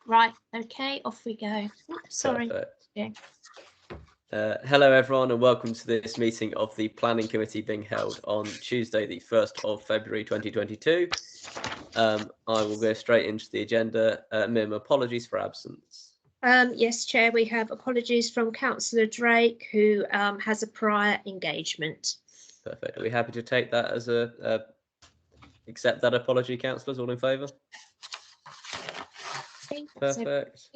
Right, okay, off we go. Sorry. Perfect. Yeah. Hello everyone and welcome to this meeting of the Planning Committee being held on Tuesday the 1st of February 2022. I will go straight into the agenda. Mim, apologies for absence. Yes, Chair, we have apologies from Councillor Drake, who has a prior engagement. Perfect. Are we happy to take that as accept that apology, councillors? All in favour? Perfect.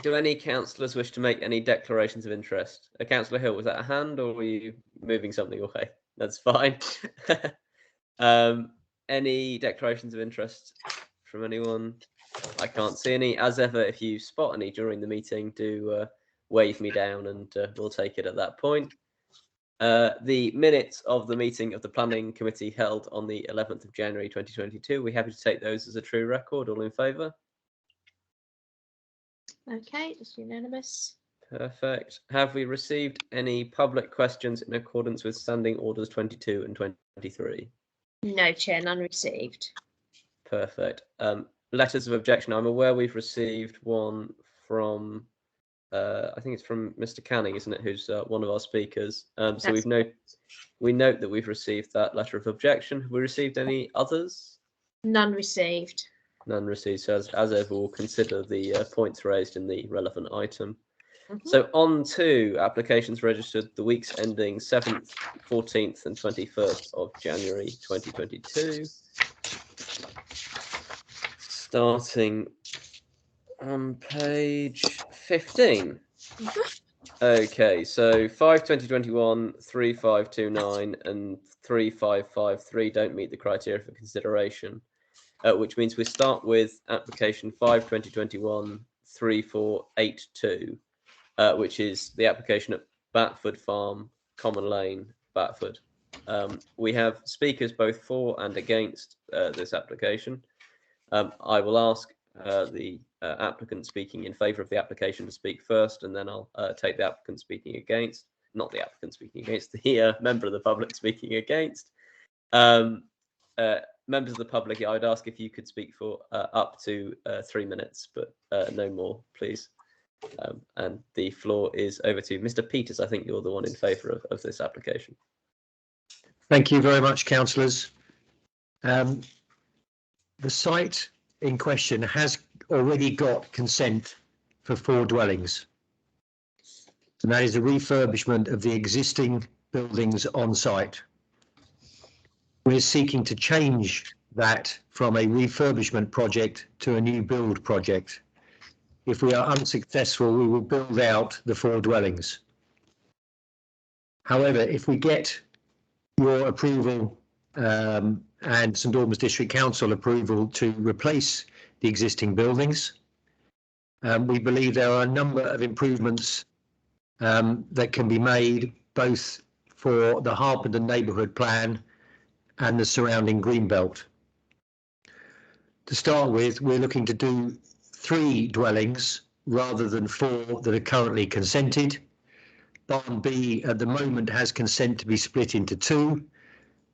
Do any councillors wish to make any declarations of interest? Councillor Hill, was that a hand or were you moving something away? That's fine. Any declarations of interest from anyone? I can't see any. As ever, if you spot any during the meeting, do wave me down and we'll take it at that point. The minutes of the meeting of the Planning Committee held on the 11th of January 2022, we're happy to take those as a true record. All in favour? Okay, it's unanimous. Perfect. Have we received any public questions in accordance with Standing Orders 22 and 23? No, Chair, none received. Perfect. Letters of objection. I'm aware we've received one from, I think it's from Mr. Canning, isn't it? Who's one of our speakers. So we note that we've received that letter of objection. Have we received any others? None received. None received. So as ever, we'll consider the points raised in the relevant item. So on to applications registered the weeks ending 7th, 14th and 21st of January 2022. Starting on page 15. Okay, so 5/2021, 3529 and 3553 don't meet the criteria for consideration, which means we start with application 5/2021, 3482. Which is the application at Batford Farm, Common Lane, Batford. We have speakers both for and against this application. I will ask the applicant speaking in favour of the application to speak first, and then I'll take the applicant speaking against, not the applicant speaking against, the member of the public speaking against. Members of the public, I'd ask if you could speak for up to 3 minutes, but no more, please. And the floor is over to Mr. Peters. I think you're the one in favour of this application. Thank you very much, councillors. The site in question has already got consent for 4 dwellings, and that is a refurbishment of the existing buildings on site. We're seeking to change that from a refurbishment project to a new build project. If we are unsuccessful, we will build out the 4 dwellings. However, if we get your approval and St Albans District Council approval to replace the existing buildings, we believe there are a number of improvements that can be made both for the Harpenden neighbourhood plan and the surrounding green belt. To start with, we're looking to do 3 dwellings rather than 4 that are currently consented. Barn B at the moment has consent to be split into 2,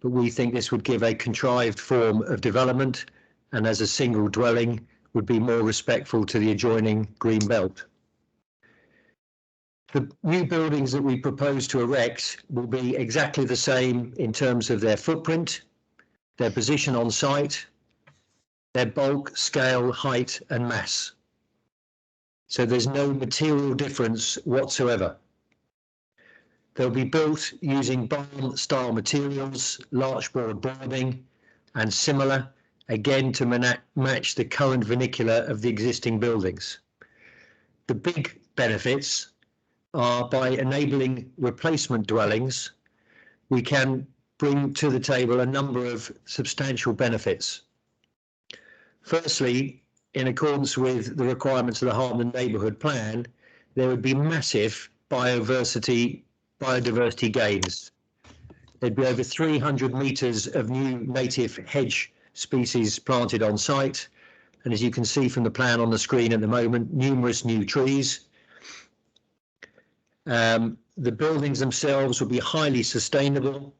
but we think this would give a contrived form of development and as a single dwelling would be more respectful to the adjoining green belt. The new buildings that we propose to erect will be exactly the same in terms of their footprint, their position on site, their bulk, scale, height and mass. So there's no material difference whatsoever. They'll be built using barn style materials, larchboard boarding and similar, again to match the current vernacular of the existing buildings. The big benefits are by enabling replacement dwellings, we can bring to the table a number of substantial benefits. Firstly, in accordance with the requirements of the Harpenden neighbourhood plan, there would be massive biodiversity gains. There'd be over 300 metres of new native hedge species planted on site, and as you can see from the plan on the screen at the moment, numerous new trees. The buildings themselves will be highly sustainable,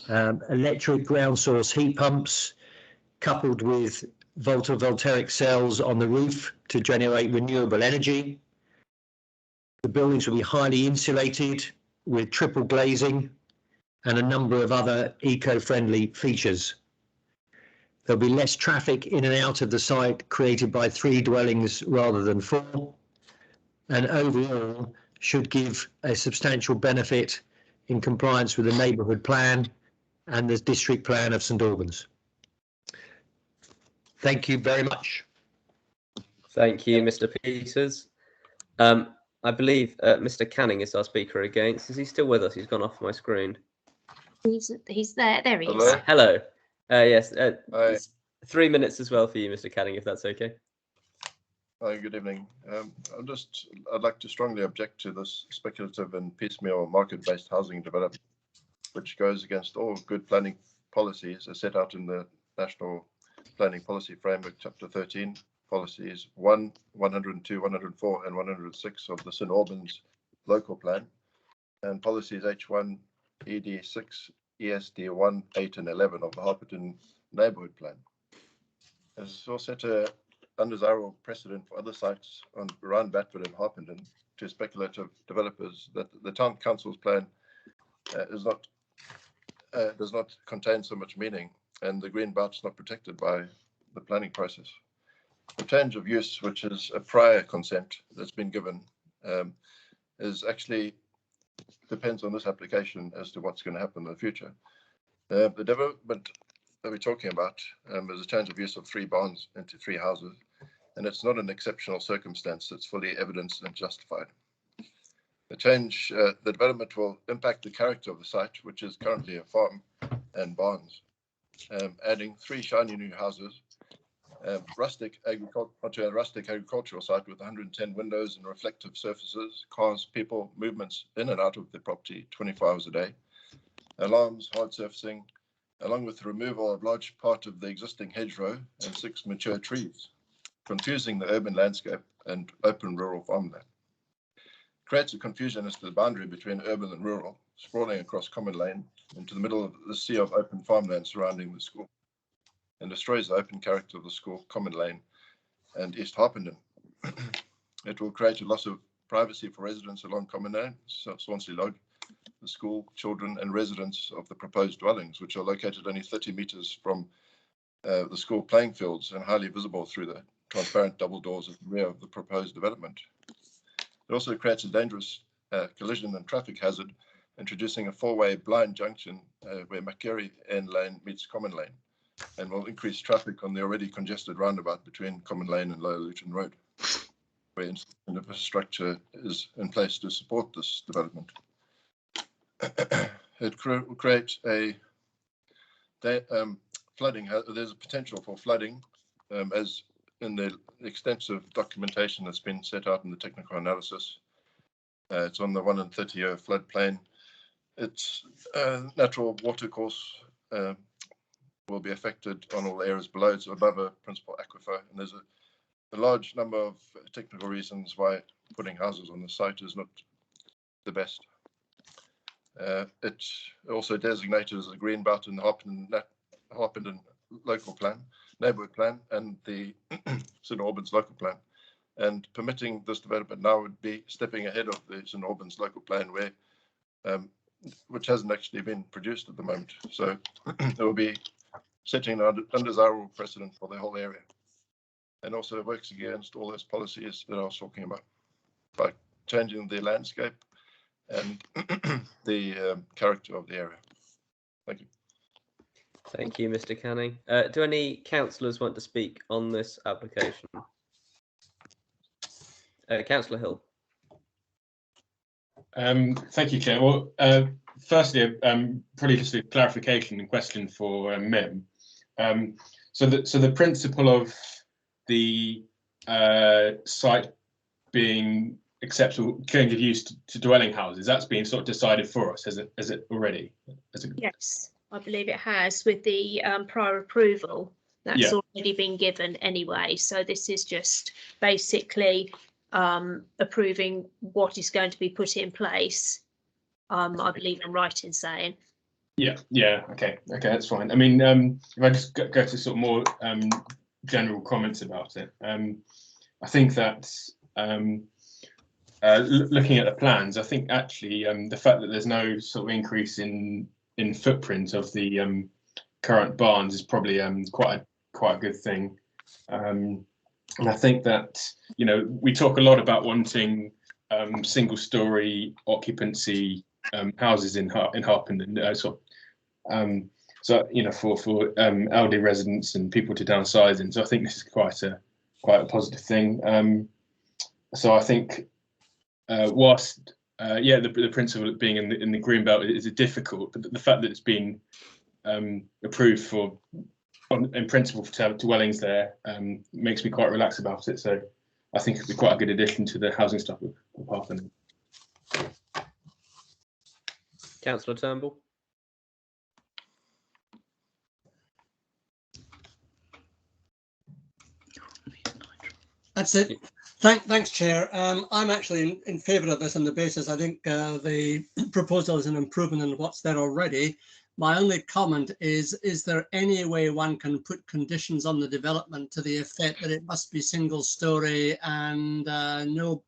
electric ground source heat pumps coupled with photovoltaic cells on the roof to generate renewable energy. The buildings will be highly insulated with triple glazing and a number of other eco-friendly features. There'll be less traffic in and out of the site created by 3 dwellings rather than 4, and overall should give a substantial benefit in compliance with the neighbourhood plan and the district plan of St Albans. Thank you very much. Thank you, Mr. Peters. I believe Mr. Canning is our speaker against. Is he still with us? He's gone off my screen. He's there. There he Hello? is. Hello. Yes. Hi. It's 3 minutes as well for you, Mr. Canning, if that's okay. Hi, good evening. I'd like to strongly object to this speculative and piecemeal market-based housing development, which goes against all good planning policies as set out in the National Planning Policy Framework, Chapter 13, Policies 1, 102, 104, and 106 of the St Albans Local Plan, and Policies H1, ED6, ESD 1, 8, and 11 of the Harpenden Neighbourhood Plan. It's also set an undesirable precedent for other sites around Batford and Harpenden to speculative developers that the Town Council's plan does not contain so much meaning, and the green belt is not protected by the planning process. The change of use, which is a prior consent that's been given, is actually depends on this application as to what's going to happen in the future. The development that we're talking about is a change of use of 3 barns into 3 houses, and it's not an exceptional circumstance. It's fully evidenced and justified. The development will impact the character of the site, which is currently a farm and barns, adding 3 shiny new houses, rustic agricultural site with 110 windows and reflective surfaces, cars, people, movements in and out of the property 24 hours a day, alarms, hard surfacing, along with the removal of large part of the existing hedgerow and 6 mature trees, confusing the urban landscape and open rural farmland. Creates a confusion as to the boundary between urban and rural, sprawling across Common Lane into the middle of the sea of open farmland surrounding the school, and destroys the open character of the school, Common Lane, and East Harpenden. It will create a loss of privacy for residents along Common Lane, Swansea Lodge, the school, children, and residents of the proposed dwellings, which are located only 30 metres from the school playing fields and highly visible through the transparent double doors at the rear of the proposed development. It also creates a dangerous collision and traffic hazard, introducing a 4-way blind junction where Macquarie End Lane meets Common Lane, and will increase traffic on the already congested roundabout between Common Lane and Lower Luton Road, where infrastructure is in place to support this development. It will create a flooding. There's a potential for flooding, as in the extensive documentation that's been set out in the technical analysis. It's on the 1 in 30-year floodplain. Its natural watercourse will be affected on all areas below. It's above a principal aquifer, and there's a large number of technical reasons why putting houses on the site is not the best. It's also designated as a green belt in the Harpenden local plan, neighbourhood plan, and the St Albans local plan. And permitting this development now would be stepping ahead of the St Albans local plan, which hasn't actually been produced at the moment. So it will be setting an undesirable precedent for the whole area, and also works against all those policies that I was talking about by changing the landscape and the character of the area. Thank you. Thank you, Mr. Canning. Do any councillors want to speak on this application? Councillor Hill. Thank you, Chair. Well, firstly, probably just a clarification and question for Mim. So the principle of the site being acceptable change of use to dwelling houses, that's been sort of decided for us, has it already? Yes, I believe it has, with the prior approval. That's already been given anyway. So this is just basically approving what is going to be put in place. I believe I'm right in saying. Yeah, okay, that's fine. I mean, if I just go to sort of more general comments about it. I think that looking at the plans, I think actually the fact that there's no sort of increase in footprint of the current barns is probably quite a good thing. And I think that, you know, we talk a lot about wanting single-story occupancy houses in Harpenden, so you know, for elderly residents and people to downsize in. So I think this is quite a positive thing. So I think whilst the principle of being in the green belt is difficult, but the fact that it's been approved for in principle to have dwellings there makes me quite relaxed about it. So I think it'd be quite a good addition to the housing stock of Harpenden. Councillor Turnbull. That's it. Thanks, Chair. I'm actually in favour of this on the basis I think the proposal is an improvement in what's there already. My only comment is there any way one can put conditions on the development to the effect that it must be single story and no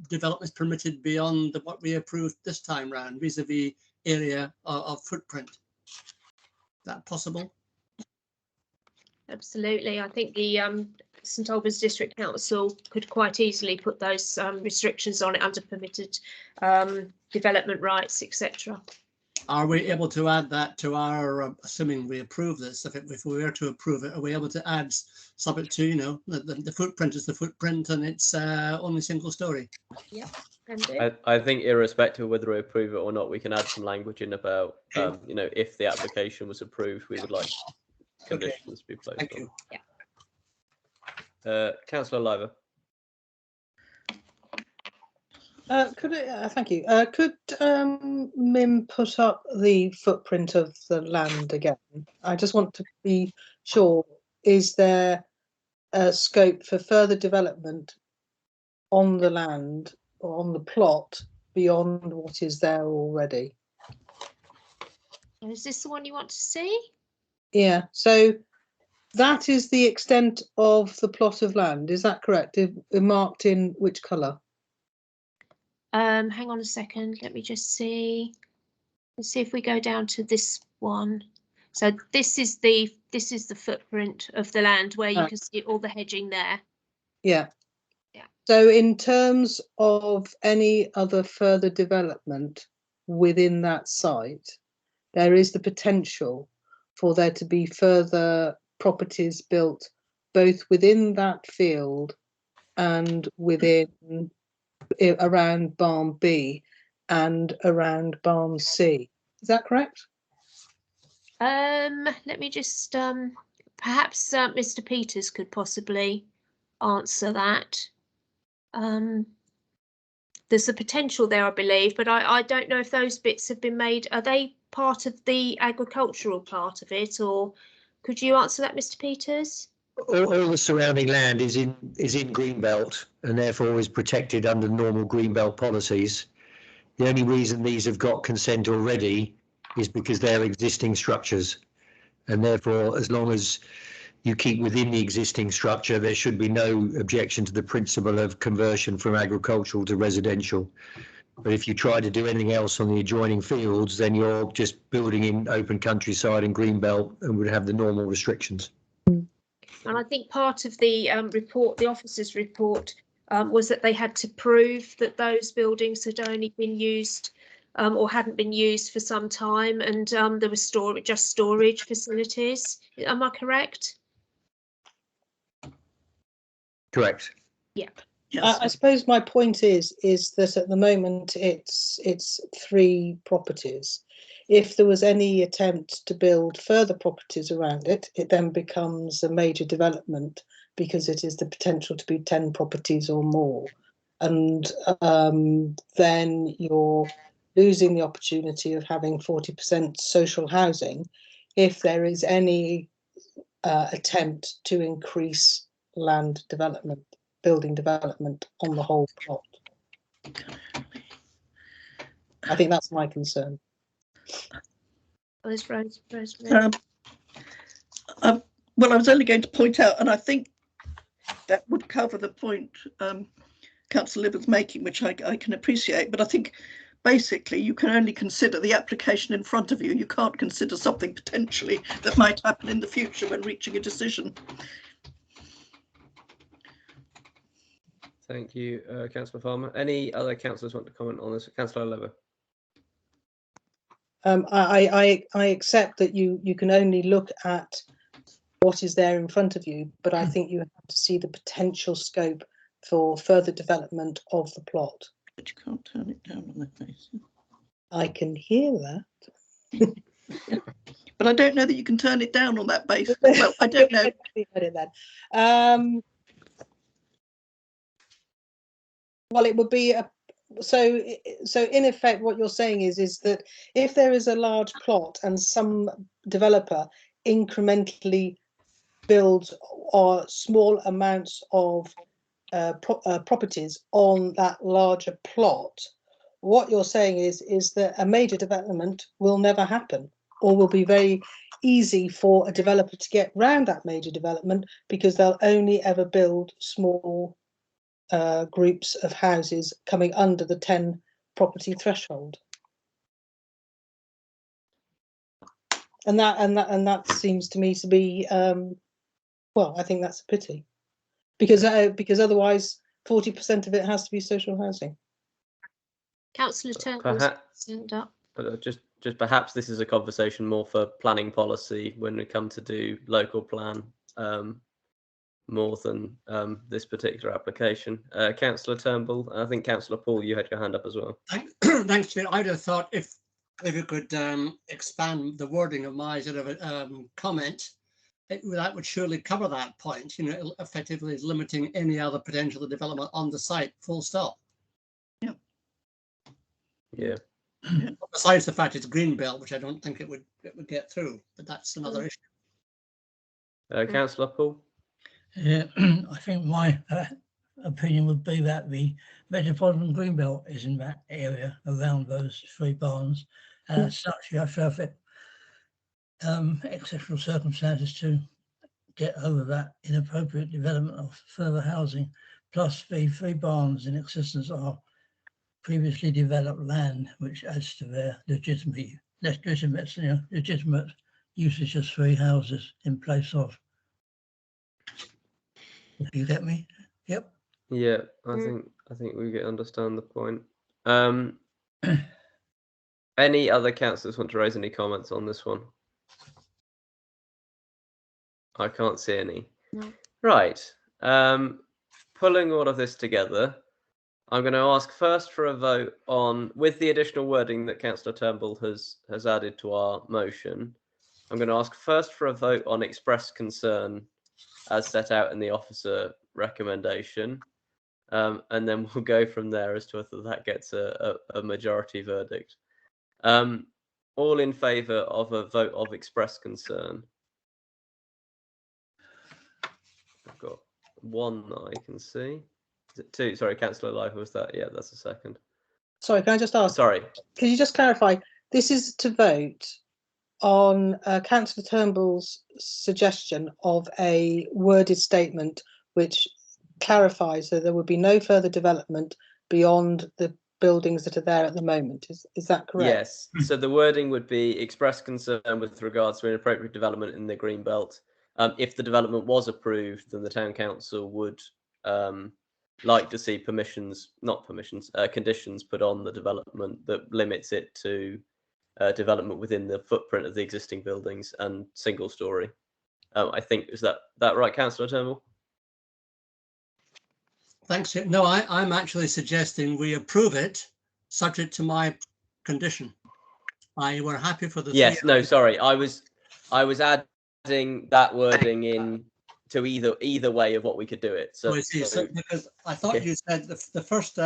development is permitted beyond what we approved this time round vis-a-vis area of footprint? Is that possible? Absolutely. I think the St Albans District Council could quite easily put those restrictions on it under permitted development rights, etc. Are we able to add that to our, assuming we approve this, if we were to approve it, are we able to add subject to, you know, the footprint is the footprint and it's only single story? Yeah. I think irrespective of whether we approve it or not, we can add some language in about, you know, if the application was approved, we would like conditions to be placed Thank on. you. Yeah. Councillor Liver. Thank you. Could Mim put up the footprint of the land again? I just want to be sure, is there a scope for further development on the land or on the plot beyond what is there already? Is this the one you want to see? Yeah, so that is the extent of the plot of land, is that correct? Marked in which colour? Hang on a second, let me just see. Let's see if we go down to this one. So this is the footprint of the land where you can see all the hedging there. Yeah. Yeah. So in terms of any other further development within that site, there is the potential for there to be further properties built both within that field and within around Barn B and around Barn C. Is that correct? Let me just perhaps Mr. Peters could possibly answer that. There's a potential there, I believe, but I don't know if those bits have been made. Are they part of the agricultural part of it, or could you answer that, Mr. Peters? All the surrounding land is in greenbelt and therefore is protected under normal greenbelt policies. The only reason these have got consent already is because they're existing structures, and therefore, as long as you keep within the existing structure, there should be no objection to the principle of conversion from agricultural to residential. But if you try to do anything else on the adjoining fields, then you're just building in open countryside and greenbelt and would have the normal restrictions. And I think part of the report, the officer's report, was that they had to prove that those buildings had only been used or hadn't been used for some time, and there was just storage facilities. Am I correct? Correct. Yeah. Yes. I suppose my point is that at the moment it's 3 properties. If there was any attempt to build further properties around it, it then becomes a major development because it is the potential to be 10 properties or more. And then you're losing the opportunity of having 40% social housing if there is any attempt to increase land development, building development on the whole plot. I think that's my concern. Well, I was only going to point out, and I think that would cover the point Councillor Libben's making, which I can appreciate, but I think basically you can only consider the application in front of you. You can't consider something potentially that might happen in the future when reaching a decision. Thank you, Councillor Farmer. Any other councillors want to comment on this? Councillor Lever. I accept that you can only look at what is there in front of you, but I think you have to see the potential scope for further development of the plot. But you can't turn it down on that basis. I can hear that. But I don't know that you can turn it down on that basis. Well, I don't know. Well, it would be so in effect what you're saying is that if there is a large plot and some developer incrementally builds or small amounts of properties on that larger plot, what you're saying is that a major development will never happen, or will be very easy for a developer to get round that major development because they'll only ever build small groups of houses coming under the 10 property threshold. And that seems to me to be well, I think that's a pity, because otherwise 40% of it has to be social housing. Councillor Turnbull's hand up. Just perhaps this is a conversation more for planning policy when we come to do local plan, more than this particular application. Councillor Turnbull, I think Councillor Paul, you had your hand up as well. Thanks, Chair. I'd have thought if you could expand the wording of my sort of comment, that would surely cover that point. You know, effectively is limiting any other potential development on the site. Full stop. Yeah. Yeah. Besides the fact it's green belt, which I don't think it would get through, but that's another issue. Councillor Paul. Yeah, I think my opinion would be that the Metropolitan Greenbelt is in that area around those 3 barns, and as such you have to have exceptional circumstances to get over that inappropriate development of further housing. Plus the 3 barns in existence are previously developed land, which adds to their legitimate usage of 3 houses in place of. You get me? Yep. Yeah, I think we understand the point. Any other councillors want to raise any comments on this one? I can't see any. No. Right. Pulling all of this together, I'm going to ask first for a vote on, with the additional wording that Councillor Turnbull has added to our motion. I'm going to ask first for a vote on express concern as set out in the officer recommendation, and then we'll go from there as to whether that gets a majority verdict. All in favour of a vote of express concern? I've got 1 that I can see. Is it 2? Sorry, Councillor Life, was that? Yeah, that's a second. Sorry, can I just ask? Sorry. Can you just clarify? This is to vote on Councillor Turnbull's suggestion of a worded statement which clarifies that there would be no further development beyond the buildings that are there at the moment. Is that correct? Yes. So the wording would be express concern with regards to inappropriate development in the green belt. If the development was approved, then the town council would like to see conditions put on the development that limits it to development within the footprint of the existing buildings and single story. I think, is that right, Councillor Turnbull? Thanks. No, I'm actually suggesting we approve it subject to my condition. We're happy for the. Yes. No. Sorry. I was adding that wording in to either way of what we could do it. So, I see. So because I thought you said the first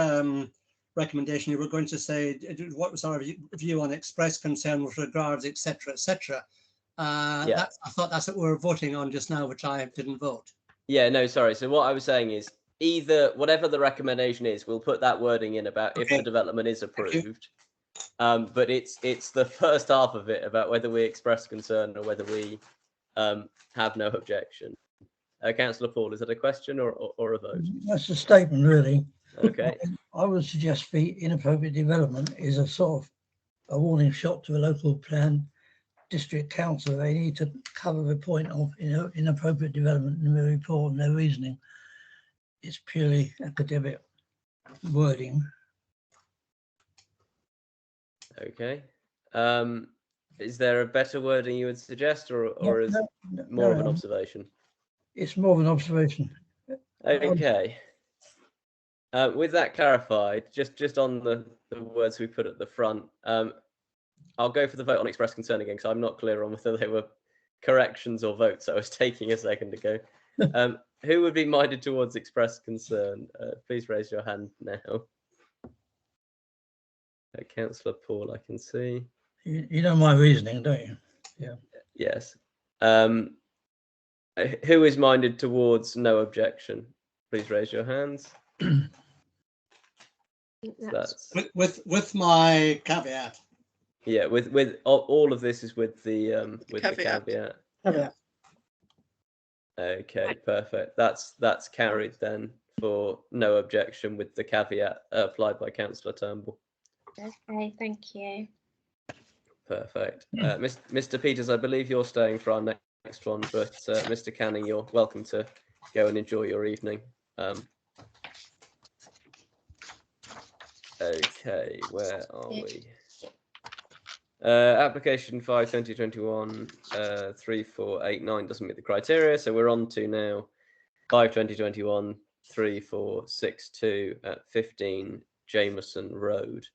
recommendation you were going to say what was our view on express concern with regards, etc., etc. Yeah. I thought that's what we were voting on just now, which I didn't vote. Yeah. No. Sorry. So what I was saying is, whatever the recommendation is, we'll put that wording in about if the development is approved. But it's the first half of it about whether we express concern or whether we have no objection. Councillor Paul, is that a question or a vote? That's a statement, really. Okay. I would suggest the inappropriate development is a sort of a warning shot to a local plan district council. They need to cover the point of inappropriate development in the report and their reasoning. It's purely academic wording. Okay. Is there a better wording you would suggest, or is more of an observation? It's more of an observation. Okay. With that clarified, just on the words we put at the front, I'll go for the vote on express concern again, because I'm not clear on whether they were corrections or votes. I was taking a second ago. Who would be minded towards express concern? Please raise your hand now. Councillor Paul, I can see. You know my reasoning, don't you? Yeah. Yes. Who is minded towards no objection? Please raise your hands. That's With my caveat. yeah. With all of this is with the Caveat. caveat. Yeah. Okay, perfect. That's carried then for no objection with the caveat applied by Councillor Turnbull. Okay, thank you. Perfect. Mr. Peters, I believe you're staying for our next one, but Mr. Canning, you're welcome to go and enjoy your evening. Okay, where are we? Application 5/2021 3489 doesn't meet the criteria, so we're on to now 5/2021 3462 at 15 Jameson Road.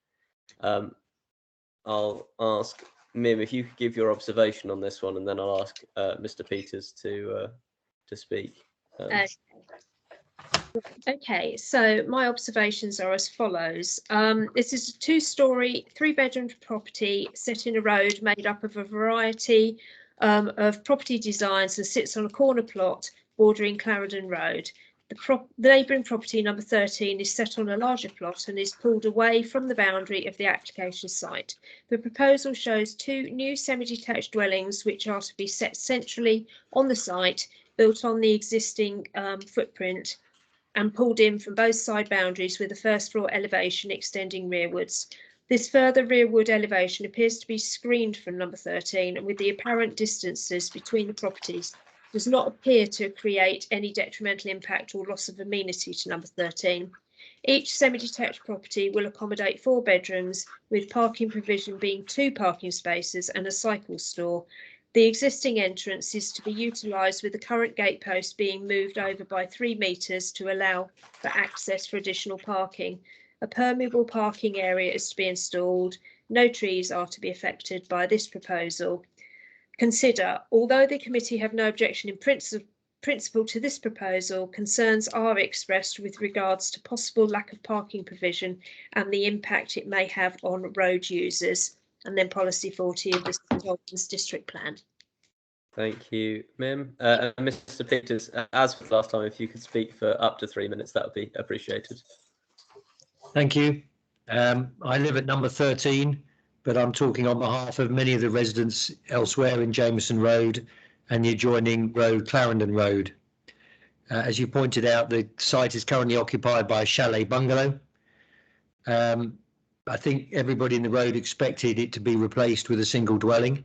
I'll ask Mim if you could give your observation on this one, and then I'll ask Mr. Peters to speak. Okay, so my observations are as follows. This is a 2-storey, 3-bedroom property set in a road made up of a variety of property designs and sits on a corner plot bordering Clarendon Road. The neighbouring property, number 13, is set on a larger plot and is pulled away from the boundary of the application site. The proposal shows 2 new semi-detached dwellings which are to be set centrally on the site, built on the existing footprint and pulled in from both side boundaries with a first floor elevation extending rearwards. This further rearward elevation appears to be screened from number 13, and with the apparent distances between the properties does not appear to create any detrimental impact or loss of amenity to number 13. Each semi-detached property will accommodate 4 bedrooms, with parking provision being 2 parking spaces and a cycle store. The existing entrance is to be utilised, with the current gatepost being moved over by 3 metres to allow for access for additional parking. A permeable parking area is to be installed. No trees are to be affected by this proposal. Consider, although the committee have no objection in principle to this proposal, concerns are expressed with regards to possible lack of parking provision and the impact it may have on road users. And then policy 40 of the St Albans district plan. Thank you, Mim. Mr. Peters, as for last time, if you could speak for up to 3 minutes, that would be appreciated. Thank you. I live at number 13, but I'm talking on behalf of many of the residents elsewhere in Jameson Road and the adjoining road, Clarendon Road. As you pointed out, the site is currently occupied by a chalet bungalow. I think everybody in the road expected it to be replaced with a single dwelling.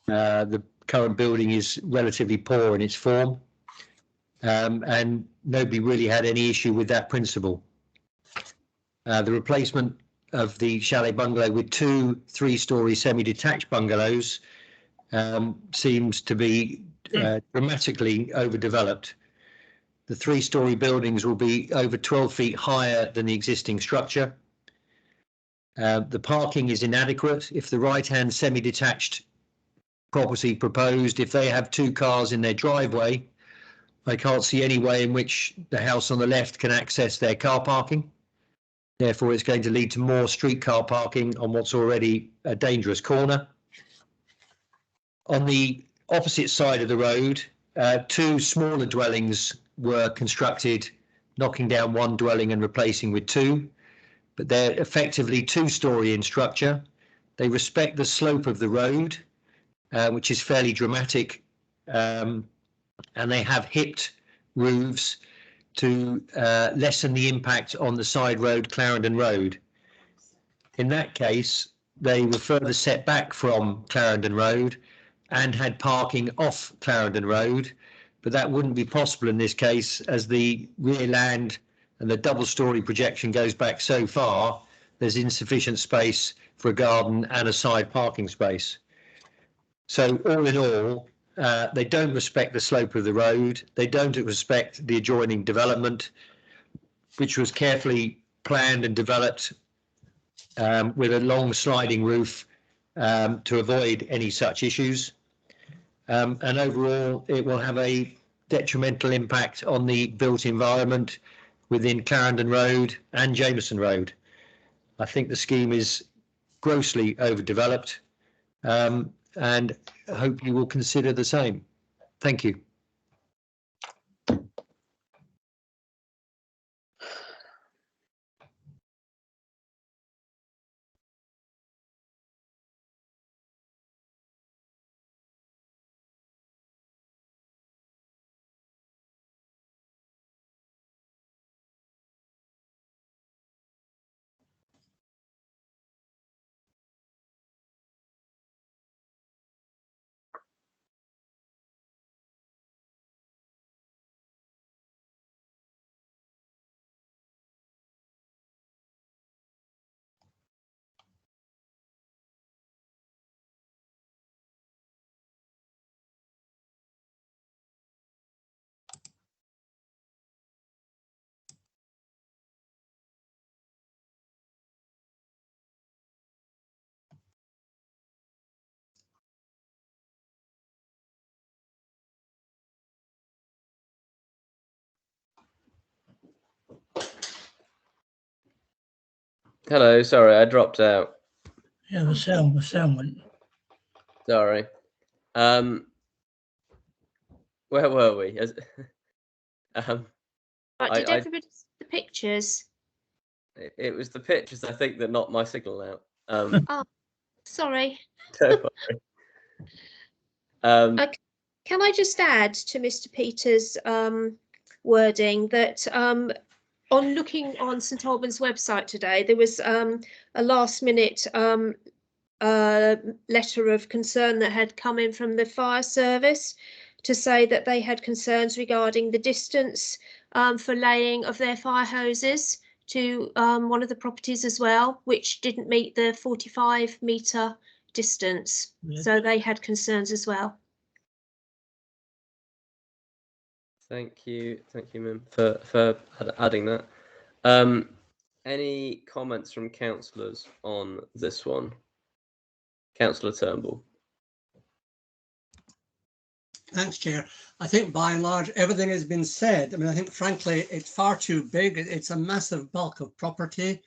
The current building is relatively poor in its form, and nobody really had any issue with that principle. The replacement of the chalet bungalow with 2 3-storey semi-detached bungalows seems to be dramatically overdeveloped. The 3-storey buildings will be over 12 feet higher than the existing structure. The parking is inadequate. If the right-hand semi-detached property proposed, if they have 2 cars in their driveway, I can't see any way in which the house on the left can access their car parking. Therefore, it's going to lead to more street car parking on what's already a dangerous corner. On the opposite side of the road, 2 smaller dwellings were constructed, knocking down 1 dwelling and replacing with 2. But they're effectively 2-storey in structure. They respect the slope of the road, which is fairly dramatic and they have hipped roofs to lessen the impact on the side road, Clarendon Road. In that case, they were further set back from Clarendon Road and had parking off Clarendon Road, but that wouldn't be possible in this case as the rear land and the double-storey projection goes back so far, there's insufficient space for a garden and a side parking space. So all in all, they don't respect the slope of the road. They don't respect the adjoining development, which was carefully planned and developed with a long sliding roof to avoid any such issues. And overall, it will have a detrimental impact on the built environment within Clarendon Road and Jameson Road. I think the scheme is grossly overdeveloped, and I hope you will consider the same. Thank you. Hello, sorry, I dropped out. Yeah, the sound went. Sorry. Where were we? But did I- everybody see the pictures? It was the pictures, I think, that knocked my signal out. Oh, sorry. Don't worry. Can I just add to Mr. Peters' wording that on looking on St Albans website today, there was a last-minute letter of concern that had come in from the fire service to say that they had concerns regarding the distance for laying of their fire hoses to one of the properties as well, which didn't meet the 45-metre distance. Yes. So they had concerns as well. Thank you, Mim, for adding that. Any comments from councillors on this one? Councillor Turnbull. Thanks, Chair. I think by and large, everything has been said. I mean, I think frankly, it's far too big. It's a massive bulk of property.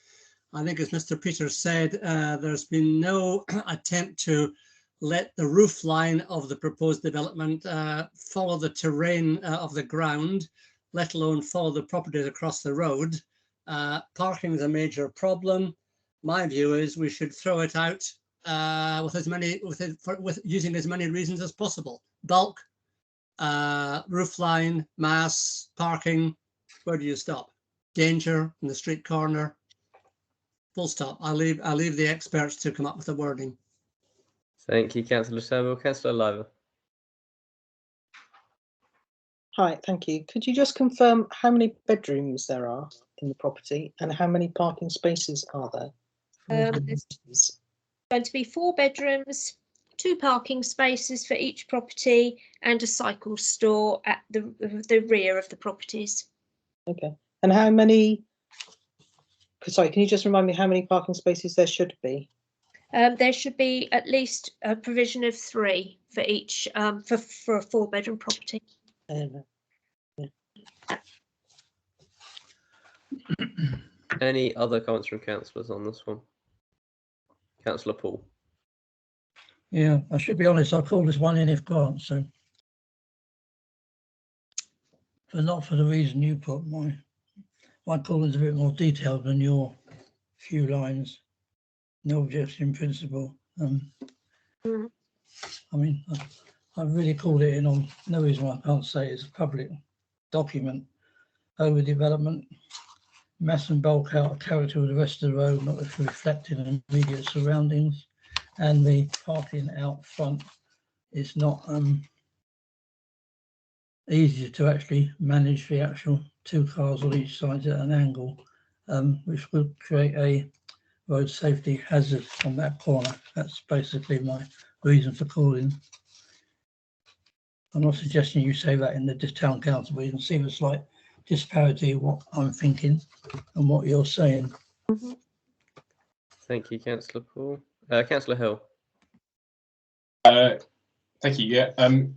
I think as Mr. Peters said, there's been no attempt to let the roof line of the proposed development follow the terrain of the ground, let alone follow the properties across the road. Parking is a major problem. My view is we should throw it out with using as many reasons as possible. Bulk, roof line, mass, parking. Where do you stop? Danger in the street corner. Full stop. I'll leave the experts to come up with the wording. Thank you, Councillor Turnbull. Councillor Liver. Hi, thank you. Could you just confirm how many bedrooms there are in the property and how many parking spaces are there? There's going to be 4 bedrooms, 2 parking spaces for each property and a cycle store at the rear of the properties. Okay. And how many, sorry, can you just remind me how many parking spaces there should be? There should be at least a provision of 3 for each for a 4-bedroom property. Any other comments from councillors on this one? Councillor Paul. Yeah, I should be honest, I called this one in if grant, so not for the reason you put. My call is a bit more detailed than your few lines. No objection in principle. I mean, I've really called it in on, no reason why I can't say it's a public document. Overdevelopment, mass and bulk out of character of the rest of the road, not reflected in immediate surroundings, and the parking out front is not easier to actually manage the actual 2 cars on each side at an angle, which would create a road safety hazard on that corner. That's basically my reason for calling. I'm not suggesting you say that in the town council, but you can see the slight disparity of what I'm thinking and what you're saying. Thank you, Councillor Paul. Councillor Hill. Thank you. Yeah.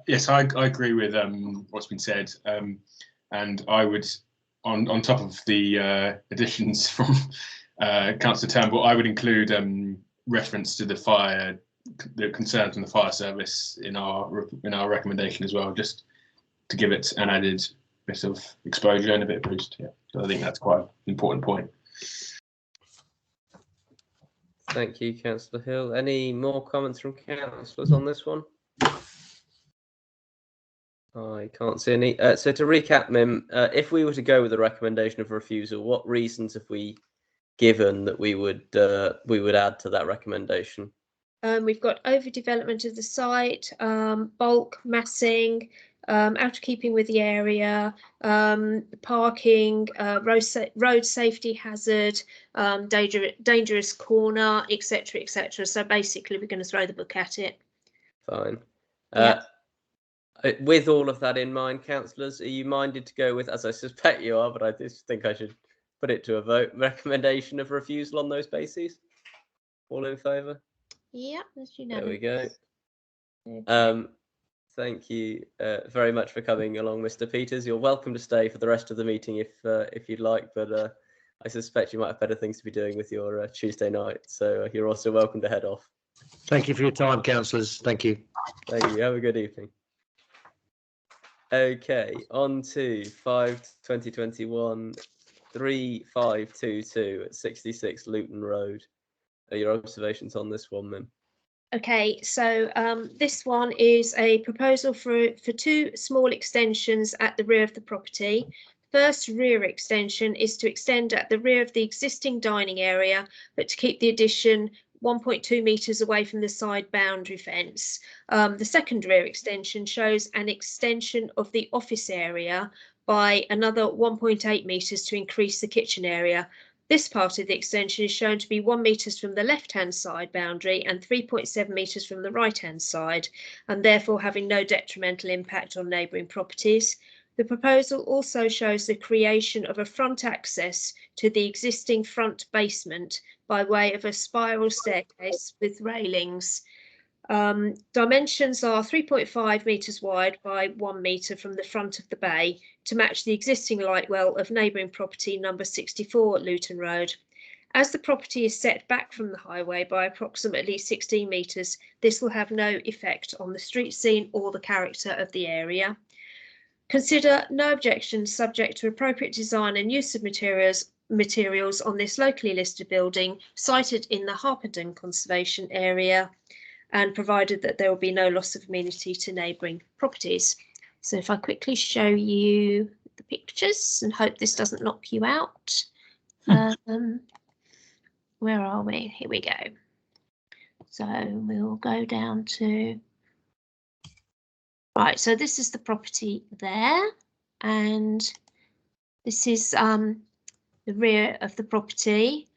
Yes, I agree with what's been said, and I would, on top of the additions from Councillor Turnbull, I would include reference to the concerns from the fire service in our recommendation as well, just to give it an added bit of exposure and a bit of boost. Yeah, so I think that's quite an important point. Thank you, Councillor Hill. Any more comments from councillors on this one? I can't see any. So to recap, Mim, if we were to go with the recommendation of refusal, what reasons have we given that we would add to that recommendation? We've got overdevelopment of the site, bulk massing, out of keeping with the area, parking, road safety hazard, dangerous corner, etc., etc. So basically, we're going to throw the book at it. Fine. Yeah. With all of that in mind, councillors, are you minded to go with, as I suspect you are, but I just think I should put it to a vote, recommendation of refusal on those bases? All in favour? Yeah, that's unanimous. There we go. Okay. Thank you very much for coming along, Mr. Peters. You're welcome to stay for the rest of the meeting if you'd like, but I suspect you might have better things to be doing with your Tuesday night, so you're also welcome to head off. Thank you for your time, councillors. Thank you. Thank you. Have a good evening. Okay, on to 5/2021 3522 at 66 Luton Road. Are your observations on this one, Mim? Okay, so this one is a proposal for 2 small extensions at the rear of the property. First rear extension is to extend at the rear of the existing dining area, but to keep the addition 1.2 metres away from the side boundary fence. The second rear extension shows an extension of the office area by another 1.8 metres to increase the kitchen area. This part of the extension is shown to be 1 metre from the left-hand side boundary and 3.7 metres from the right-hand side, and therefore having no detrimental impact on neighbouring properties. The proposal also shows the creation of a front access to the existing front basement by way of a spiral staircase with railings. Dimensions are 3.5 metres wide by 1 metre from the front of the bay to match the existing light well of neighbouring property number 64 Luton Road. As the property is set back from the highway by approximately 16 metres, this will have no effect on the street scene or the character of the area. Consider no objections subject to appropriate design and use of materials on this locally listed building sited in the Harpenden Conservation Area, and provided that there will be no loss of amenity to neighbouring properties. So if I quickly show you the pictures and hope this doesn't knock you out. Where are we? Here we go. So we'll go down to, right, so this is the property there, and this is the rear of the property.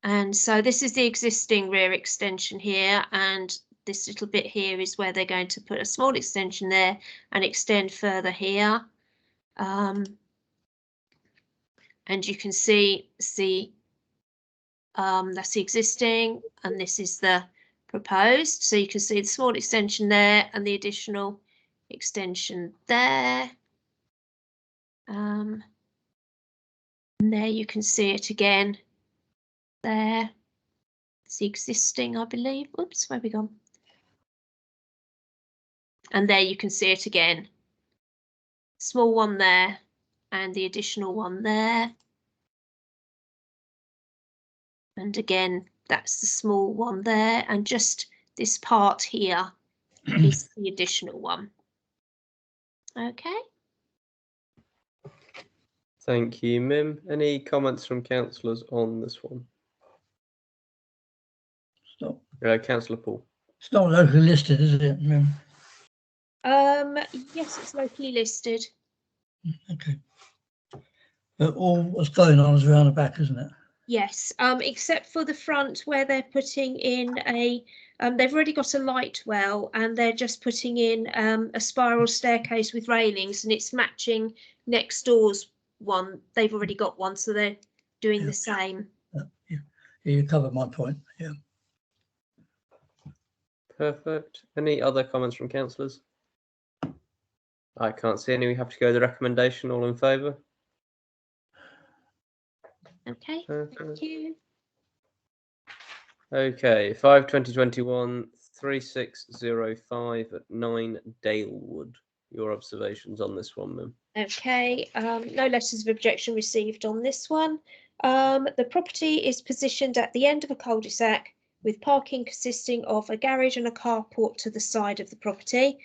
And so this is the existing rear extension here, and this little bit here is where they're going to put a small extension there and extend further here. And you can see that's the existing, and this is the proposed. So you can see the small extension there and the additional extension there. And there you can see it again. There, it's the existing, I believe. Oops, where have we gone? And there you can see it again. Small one there and the additional one there. And again, that's the small one there, and just this part here is the additional one. Okay. Thank you, Mim. Any comments from councillors on this one? Stop. Councillor Paul. It's not locally listed, is it? Yes, it's locally listed. Okay. But all what's going on is around the back, isn't it? Yes, except for the front where they're putting in a, they've already got a light well, and they're just putting in a spiral staircase with railings, and it's matching next door's one. They've already got one, so they're doing the same. Yeah, you covered my point. Yeah. Perfect. Any other comments from councillors? I can't see any. We have to go to the recommendation. All in favour? Okay, thank you. Okay, 5/20/21, 3605 at 9 Dalewood. Your observations on this one, Mim? Okay, no letters of objection received on this one. The property is positioned at the end of a cul-de-sac with parking consisting of a garage and a carport to the side of the property.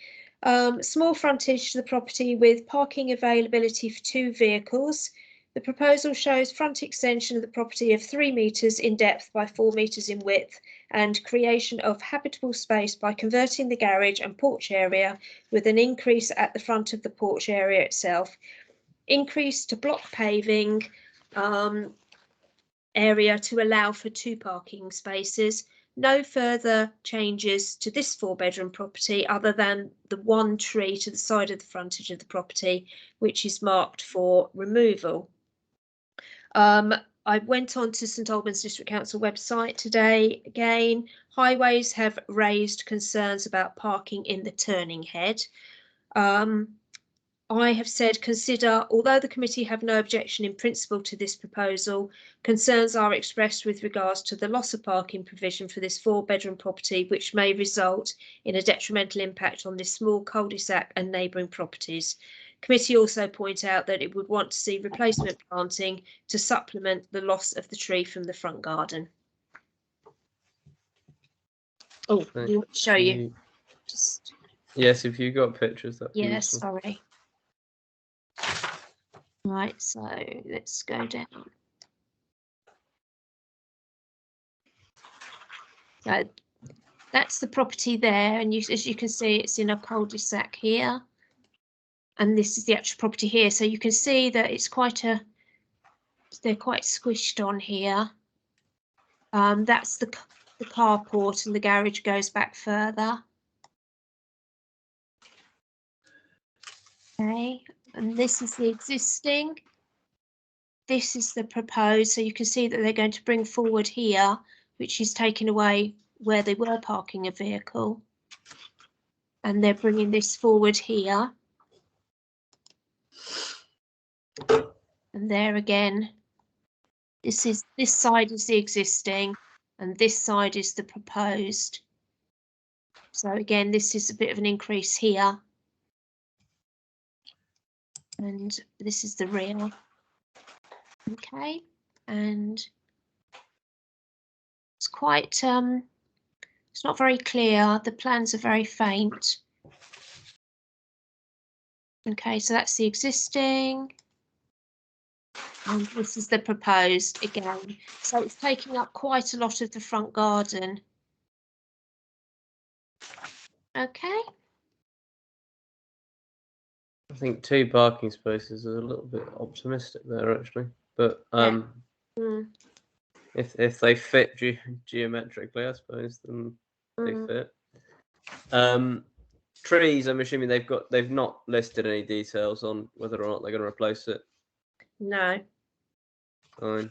Small frontage to the property with parking availability for 2 vehicles. The proposal shows front extension of the property of 3 metres in depth by 4 metres in width, and creation of habitable space by converting the garage and porch area with an increase at the front of the porch area itself. Increase to block paving area to allow for 2 parking spaces. No further changes to this 4-bedroom property other than the 1 tree to the side of the frontage of the property, which is marked for removal. I went on to St Albans District Council website today. Again, Highways have raised concerns about parking in the turning head. I have said consider, although the committee have no objection in principle to this proposal, concerns are expressed with regards to the loss of parking provision for this 4-bedroom property, which may result in a detrimental impact on this small cul-de-sac and neighbouring properties. Committee also point out that it would want to see replacement planting to supplement the loss of the tree from the front garden. Oh, I want to show you. Just... Yes, if you've got pictures, that'd be yes, useful. sorry. Right, so let's go down. So that's the property there, and as you can see, it's in a cul-de-sac here. And this is the actual property here. So you can see that it's they're quite squished on here. That's the carport, and the garage goes back further. Okay, and this is the existing. This is the proposed. So you can see that they're going to bring forward here, which is taking away where they were parking a vehicle. And they're bringing this forward here. And there again, this side is the existing, and this side is the proposed. So again, this is a bit of an increase here. And this is the rear. Okay, and it's quite, it's not very clear. The plans are very faint. Okay, so that's the existing. And this is the proposed again. So it's taking up quite a lot of the front garden. Okay. I think 2 parking spaces is a little bit optimistic there, actually. But if they fit geometrically, I suppose, then they fit. Trees, I'm assuming they've not listed any details on whether or not they're going to replace it. No. Fine.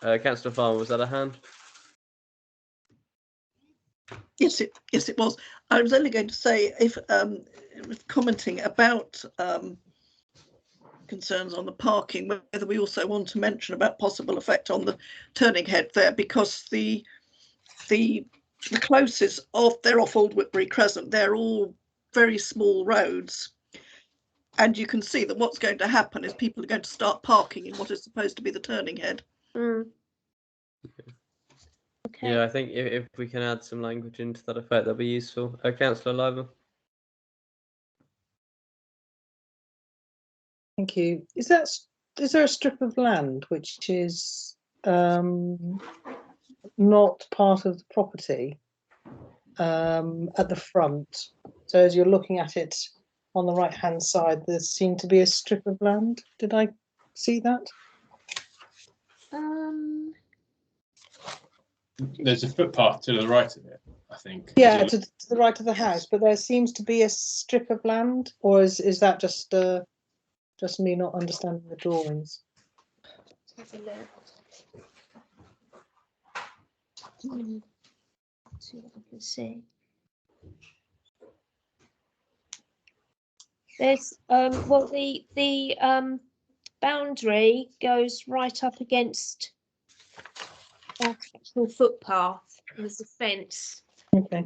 Councillor Farmer, was that a hand? Yes, it was. I was only going to say, if commenting about concerns on the parking, whether we also want to mention about possible effect on the turning head there, because the closest they're off Old Whitbury Crescent. They're all very small roads, and you can see that what's going to happen is people are going to start parking in what is supposed to be the turning head. Okay. Yeah, I think if we can add some language into that effect, that'd be useful. Councillor Liver. Thank you. Is there a strip of land which is not part of the property at the front? So as you're looking at it on the right hand side, there seemed to be a strip of land. Did I see that? There's a footpath to the right of it, I think. Yeah, to the right of the house, but there seems to be a strip of land, or is that just me not understanding the drawings? Let's have a look. See what I can see. There's well, the boundary goes right up against that actual footpath. There's a fence. Okay.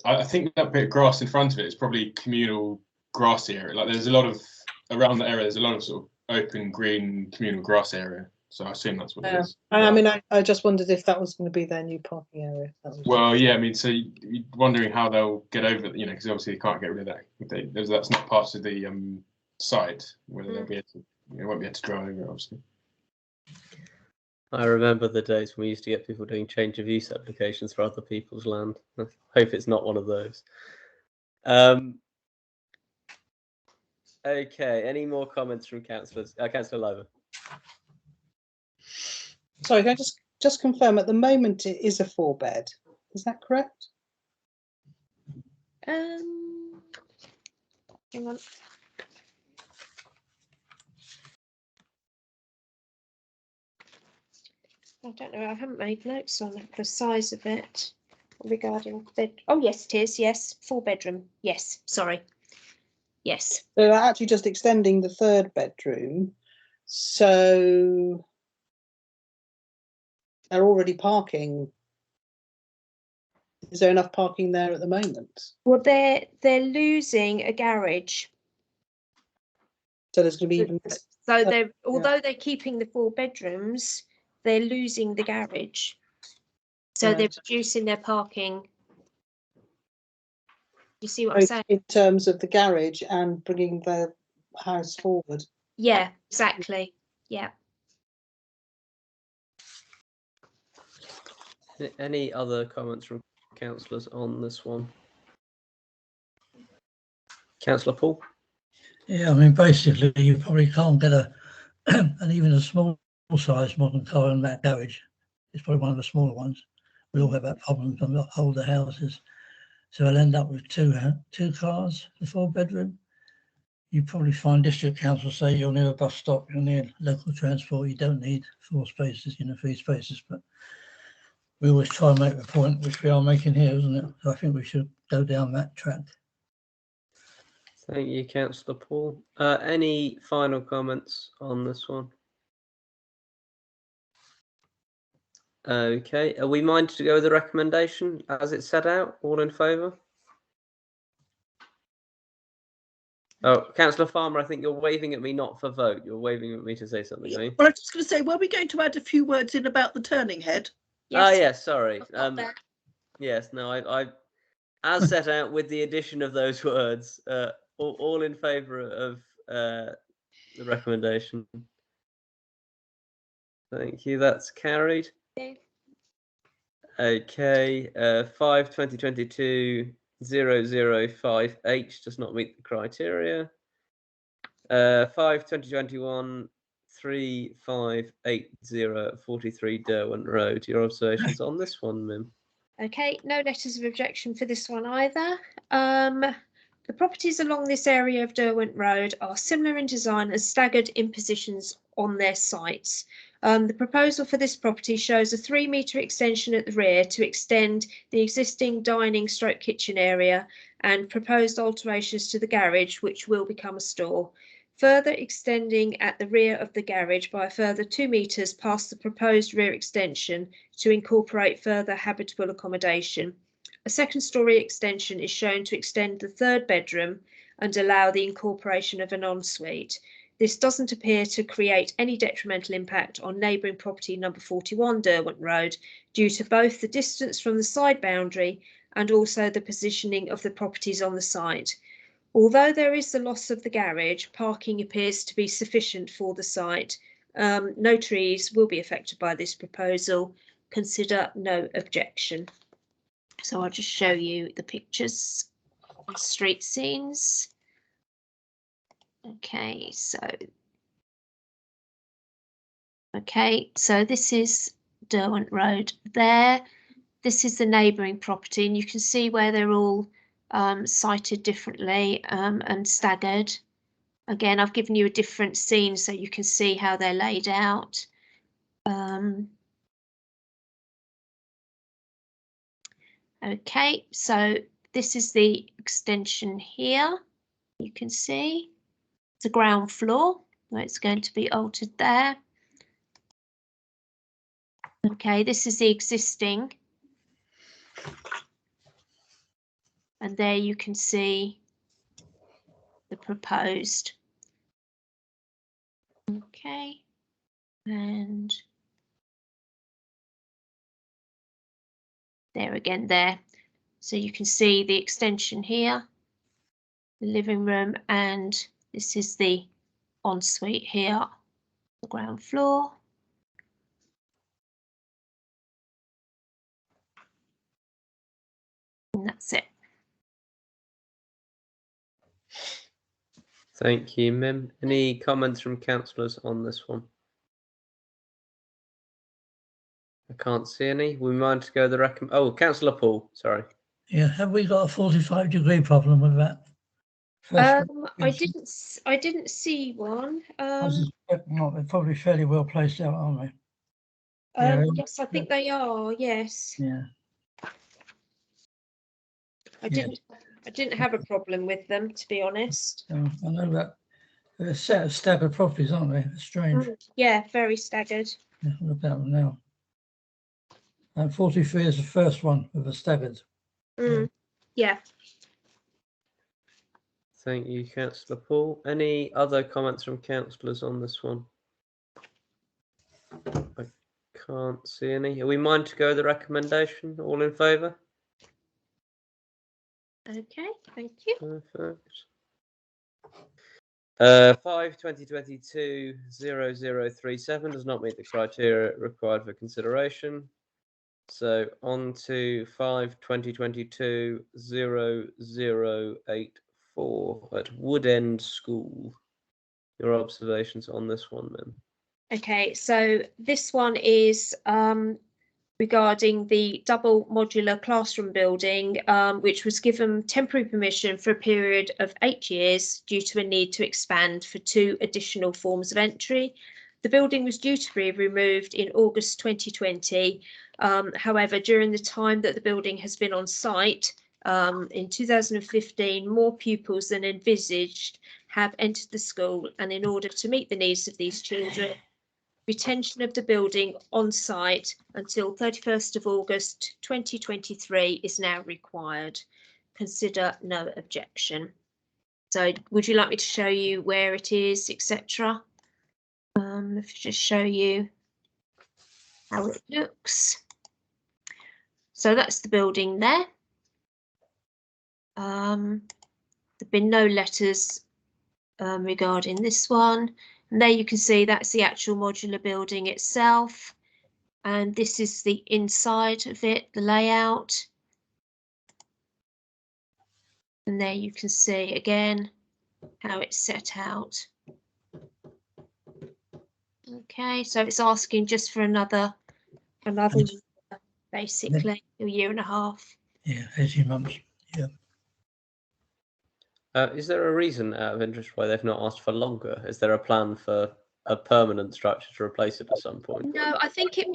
I think that bit of grass in front of it is probably communal grassy area. Like there's a lot of around the area. There's a lot of sort of open green communal grass area. So I assume that's what it is. I mean, I just wondered if that was going to be their new parking area. Well, yeah, I mean, so you're wondering how they'll get over it, you know, because obviously you can't get rid of that. That's not part of the site, whether they'll be able to, they won't be able to drive over it, obviously. I remember the days when we used to get people doing change of use applications for other people's land. I hope it's not one of those. Okay, any more comments from councillors? Councillor Liver. Sorry, can I just confirm, at the moment it is a 4-bed, is that correct? Hang on. I don't know, I haven't made notes on the size of it regarding bed. Oh, yes, it is. Yes, 4-bedroom. Yes, sorry. Yes. They're actually just extending the 3rd bedroom. So they're already parking. Is there enough parking there at the moment? Well, they're losing a garage. So there's going to be even. So although they're keeping the 4 bedrooms, they're losing the garage. So Right. they're reducing their parking. You see what I'm saying? In terms of the garage and bringing the house forward. Yeah, exactly. Yeah. Any other comments from councillors on this one? Councillor Paul? Yeah, I mean, basically, you probably can't get and even a small size modern car in that garage. It's probably one of the smaller ones. We all have that problem from the older houses. So I'll end up with two cars, the 4-bedroom. You probably find district council say you're near a bus stop, you're near local transport, you don't need 4 spaces, 3 spaces, but we always try and make the point, which we are making here, isn't it? So I think we should go down that track. Thank you, Councillor Paul. Any final comments on this one? Okay, are we minded to go with the recommendation as it's set out? All in favour? Oh, Councillor Farmer, I think you're waving at me not for vote. You're waving at me to say something, are you? Well, I was just going to say, were we going to add a few words in about the turning head? Yes. Yes, sorry. I've got that. Yes, no, I as set out with the addition of those words, all in favour of the recommendation. Thank you, that's carried. Okay, 5/2022/005H does not meet the criteria. 5/2021/3580 43 Derwent Road. Your observations on this one, Mim? Okay, no letters of objection for this one either. The properties along this area of Derwent Road are similar in design and staggered in positions on their sites. The proposal for this property shows a 3-metre extension at the rear to extend the existing dining/kitchen area and proposed alterations to the garage, which will become a store. Further extending at the rear of the garage by a further 2 metres past the proposed rear extension to incorporate further habitable accommodation. A 2nd-storey extension is shown to extend the 3rd bedroom and allow the incorporation of an ensuite. This doesn't appear to create any detrimental impact on neighbouring property number 41 Derwent Road due to both the distance from the side boundary and also the positioning of the properties on the site. Although there is the loss of the garage, parking appears to be sufficient for the site. No trees will be affected by this proposal. Consider no objection. So I'll just show you the pictures of street scenes. Okay, so this is Derwent Road there. This is the neighbouring property, and you can see where they're all sited differently and staggered. Again, I've given you a different scene so you can see how they're laid out. Okay, so this is the extension here. You can see the ground floor where it's going to be altered there. Okay, this is the existing. And there you can see the proposed. Okay, and there again there. So you can see the extension here, the living room, and this is the ensuite here, the ground floor. And that's it. Thank you, Mim. Any comments from councillors on this one? I can't see any. We might go the Oh, Councillor Paul, sorry. Yeah, have we got a 45-degree problem with that? I didn't see one. I suspect not. They're probably fairly well placed out, aren't they? Yeah. Yes, I think they are. Yes. Yeah. I didn't have a problem with them, to be honest. I know that they're a set of staggered properties, aren't they? It's strange. Yeah, very staggered. Yeah, what about them now? And 43 is the first one with the staggered. Yeah. Thank you, Councillor Paul. Any other comments from councillors on this one? I can't see any. Are we mind to go the recommendation? All in favour? Okay, thank you. Perfect. 5/2022/0037 does not meet the criteria required for consideration. So on to 5/2022/0084 at Woodend School. Your observations on this one, then? Okay, so this one is regarding the double modular classroom building, which was given temporary permission for a period of 8 years due to a need to expand for 2 additional forms of entry. The building was due to be removed in August 2020. However, during the time that the building has been on site, in 2015, more pupils than envisaged have entered the school, and in order to meet the needs of these children, retention of the building on site until 31st of August 2023 is now required. Consider no objection. So would you like me to show you where it is, etc.? Let me just show you how it looks. So that's the building there. There've been no letters regarding this one. And there you can see that's the actual modular building itself. And this is the inside of it, the layout. And there you can see again how it's set out. Okay, so it's asking just for another year, basically, a year and a half. Yeah, 18 months. Yeah. Is there a reason out of interest why they've not asked for longer? Is there a plan for a permanent structure to replace it at some point? No, I think it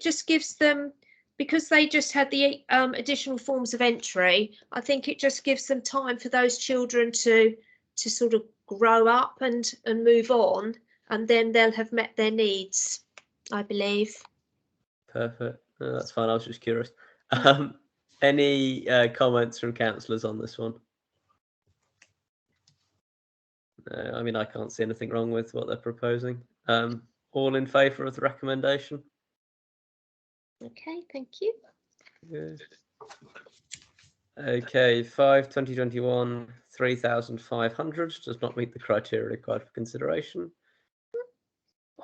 just gives them, because they just had the additional forms of entry. I think it just gives them time for those children to sort of grow up and move on, and then they'll have met their needs, I believe. Perfect. No, that's fine. I was just curious. Any comments from councillors on this one? I mean, I can't see anything wrong with what they're proposing. All in favour of the recommendation? Okay, thank you. Good. Okay, 5/2021, 3,500 does not meet the criteria required for consideration.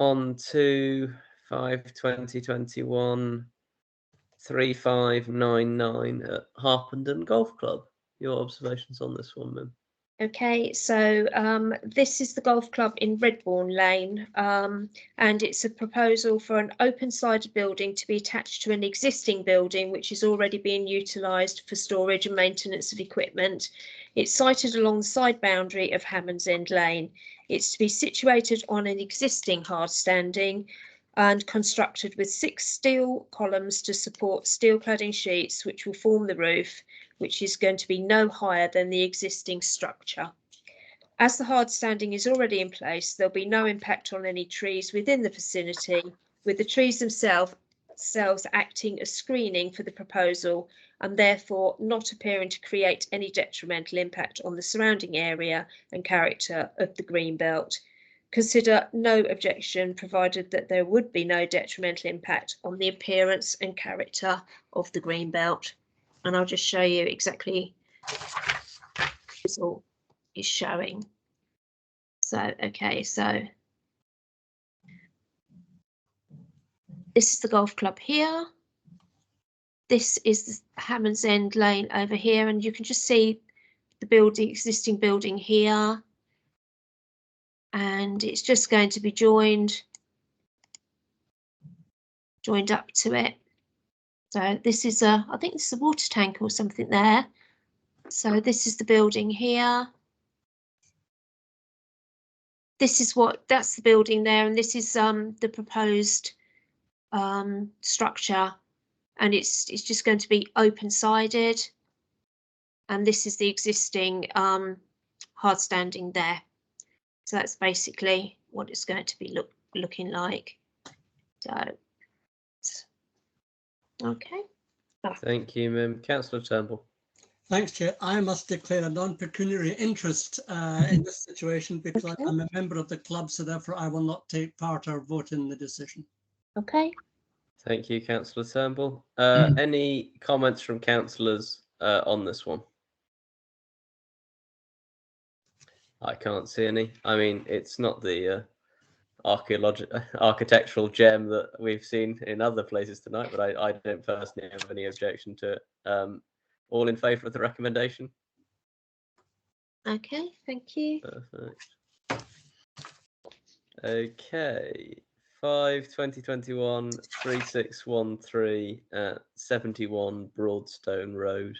On to 5/2021, 3,599 at Harpenden Golf Club. Your observations on this one, Mim? Okay, so this is the golf club in Redbourne Lane, and it's a proposal for an open-sided building to be attached to an existing building which is already being utilised for storage and maintenance of equipment. It's sited along the side boundary of Hammond's End Lane. It's to be situated on an existing hard standing and constructed with 6 steel columns to support steel cladding sheets which will form the roof, which is going to be no higher than the existing structure. As the hard standing is already in place, there'll be no impact on any trees within the vicinity, with the trees themselves acting as screening for the proposal and therefore not appearing to create any detrimental impact on the surrounding area and character of the green belt. Consider no objection, provided that there would be no detrimental impact on the appearance and character of the green belt. And I'll just show you exactly what this all is showing. So, okay, so this is the golf club here. This is the Hammond's End Lane over here, and you can just see the building, existing building here. And it's just going to be joined up to it. So this is I think this is a water tank or something there. So this is the building here. That's the building there, and this is the proposed structure, and it's just going to be open-sided. And this is the existing hard standing there. So that's basically what it's going to be looking like. So, okay. Thank you, Mim. Councillor Turnbull. Thanks, Chair. I must declare a non-pecuniary interest in this situation because Okay. I'm a member of the club, so therefore I will not take part or vote in the decision. Okay. Thank you, Councillor Turnbull. Any comments from councillors on this one? I can't see any. I mean, it's not the architectural gem that we've seen in other places tonight, but I don't personally have any objection to it. All in favour of the recommendation? Okay, thank you. Perfect. Okay, 5/2021, 3613 at 71 Broadstone Road.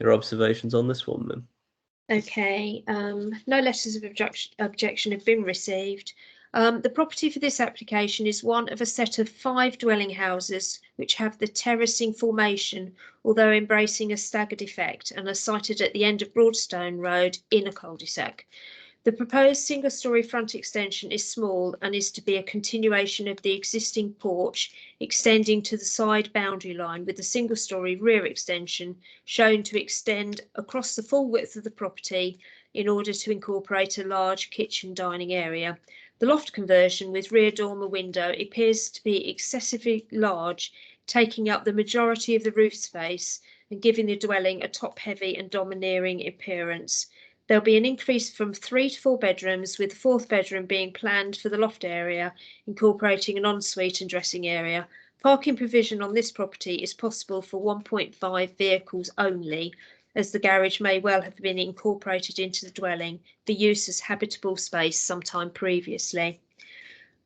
Your observations on this one, Mim? Okay, no letters of objection have been received. The property for this application is one of a set of 5 dwelling houses which have the terracing formation, although embracing a staggered effect, and are sited at the end of Broadstone Road in a cul-de-sac. The proposed single-storey front extension is small and is to be a continuation of the existing porch extending to the side boundary line, with the single-storey rear extension shown to extend across the full width of the property in order to incorporate a large kitchen dining area. The loft conversion with rear dormer window appears to be excessively large, taking up the majority of the roof space and giving the dwelling a top-heavy and domineering appearance. There'll be an increase from 3 to 4 bedrooms, with the 4th bedroom being planned for the loft area, incorporating an ensuite and dressing area. Parking provision on this property is possible for 1.5 vehicles only, as the garage may well have been incorporated into the dwelling for use as habitable space sometime previously.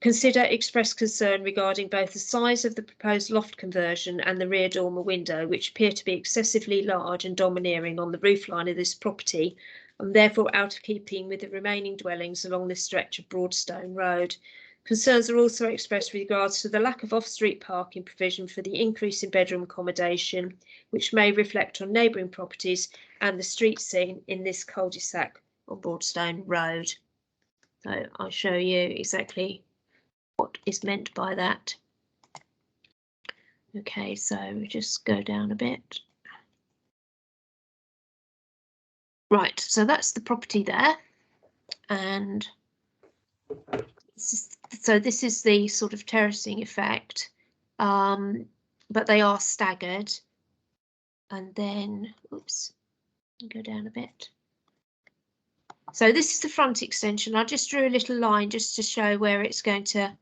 Consider express concern regarding both the size of the proposed loft conversion and the rear dormer window, which appear to be excessively large and domineering on the roofline of this property, and therefore out of keeping with the remaining dwellings along this stretch of Broadstone Road. Concerns are also expressed with regards to the lack of off-street parking provision for the increase in bedroom accommodation, which may reflect on neighbouring properties and the street scene in this cul-de-sac on Broadstone Road. So I'll show you exactly what is meant by that. Okay, so we just go down a bit. Right, so that's the property there, and this is the sort of terracing effect, but they are staggered. And then, oops, go down a bit. So this is the front extension. I just drew a little line just to show where it's going to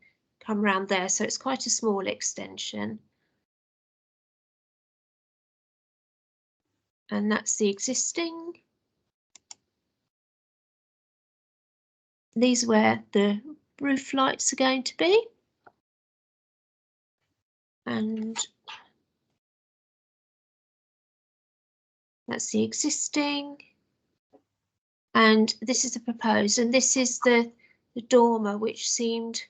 come round there. So it's quite a small extension. And that's the existing. These are where the roof lights are going to be. And that's the existing. And this is the proposed, and this is the dormer, which seemed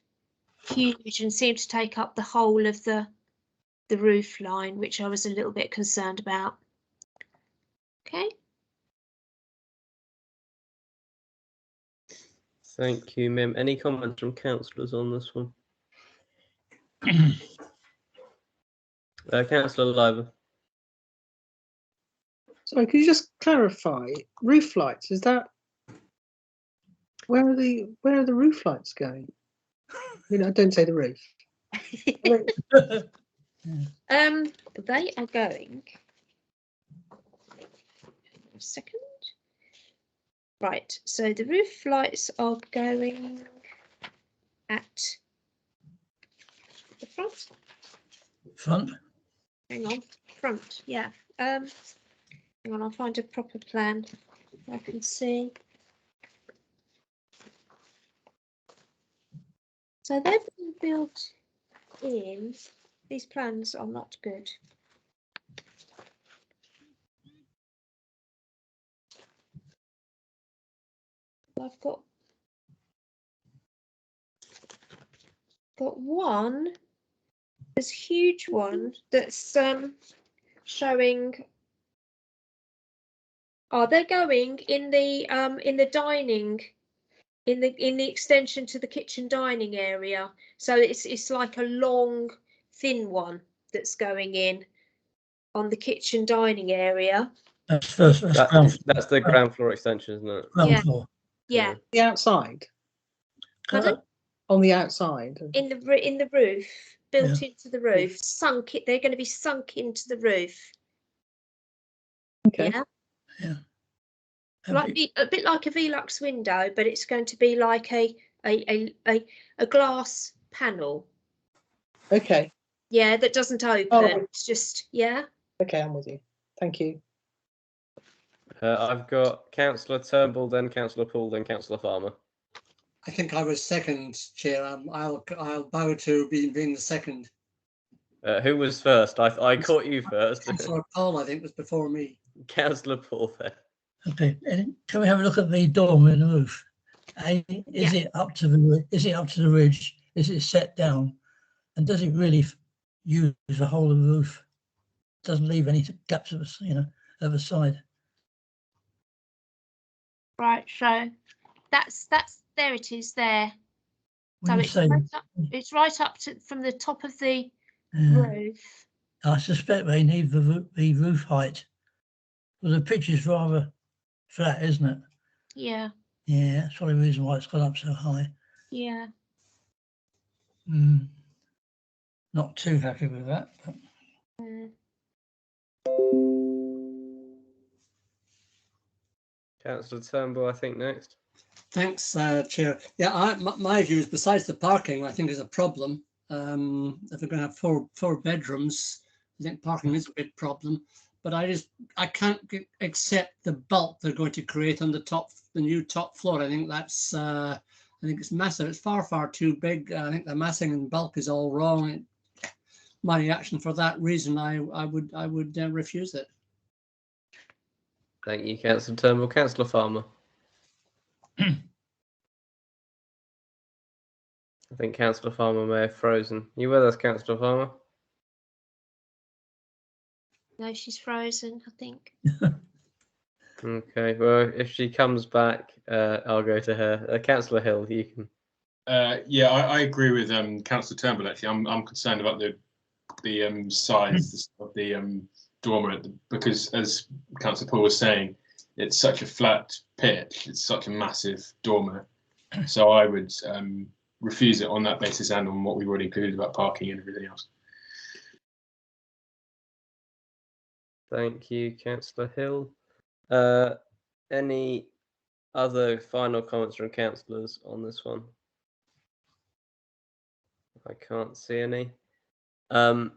huge and seemed to take up the whole of the roof line, which I was a little bit concerned about. Okay. Thank you, Mim. Any comments from councillors on this one? Councillor Liver. Sorry, could you just clarify? Roof lights, is that where are the roof lights going? You know, don't say the roof. They are going. A second. Right, so the roof lights are going at the front. Front. Hang on, front, yeah. Hang on, I'll find a proper plan I can see. So they've been built in. These plans are not good. I've got one. This huge one that's showing. Oh, they're going in the dining, in the extension to the kitchen dining area. So it's like a long, thin one that's going in on the kitchen dining area. That's That's the ground floor extension, isn't it? ground Yeah. floor. Yeah. The outside. Pardon? On the outside. In the roof, built Yeah. into the roof, sunk it. They're going to be sunk into the roof. Okay. Yeah. Yeah. Like a bit like a Velux window, but it's going to be like a glass panel. Okay. Yeah, that doesn't open. Oh. It's just, yeah. Okay, I'm with you. Thank you. I've got Councillor Turnbull, then Councillor Poole, then Councillor Farmer. I think I was second, Chair. I'll bow to being the second. Who was first? I caught you first. Councillor Paul, I think, was before me. Councillor Poole then. Okay, and can we have a look at the dormer in the roof? Is it up to the ridge? Is it set down? And does it really use the whole of the roof? Doesn't leave any gaps of other side. Right. So that's there. It is there. So When you it's say, it's right up to from the top of the yeah, roof. I suspect they need the roof height. Well, the pitch is rather flat, isn't it? Yeah. Yeah, that's probably the reason why it's gone up so high. Yeah. Not too happy with that. But... Councillor Turnbull, I think next. Thanks, Chair. Yeah, my view is besides the parking, I think is a problem. If we're going to have four bedrooms, I think parking is a big problem. But I can't accept the bulk they're going to create on the new top floor. I think that's I think it's massive. It's far too big. I think the massing and bulk is all wrong. My reaction for that reason, I would refuse it. Thank you, Councillor Turnbull. Councillor Farmer. I think Councillor Farmer may have frozen. You with us, Councillor Farmer? No, she's frozen, I think. Okay, well, if she comes back, I'll go to her. Councillor Hill, you can. Yeah, I agree with Councillor Turnbull. Actually, I'm concerned about the size of the dormer because, as Councillor Poole was saying, it's such a flat pitch. It's such a massive dormer. So I would refuse it on that basis and on what we've already included about parking and everything else. Thank you, Councillor Hill. Any other final comments from councillors on this one? I can't see any. In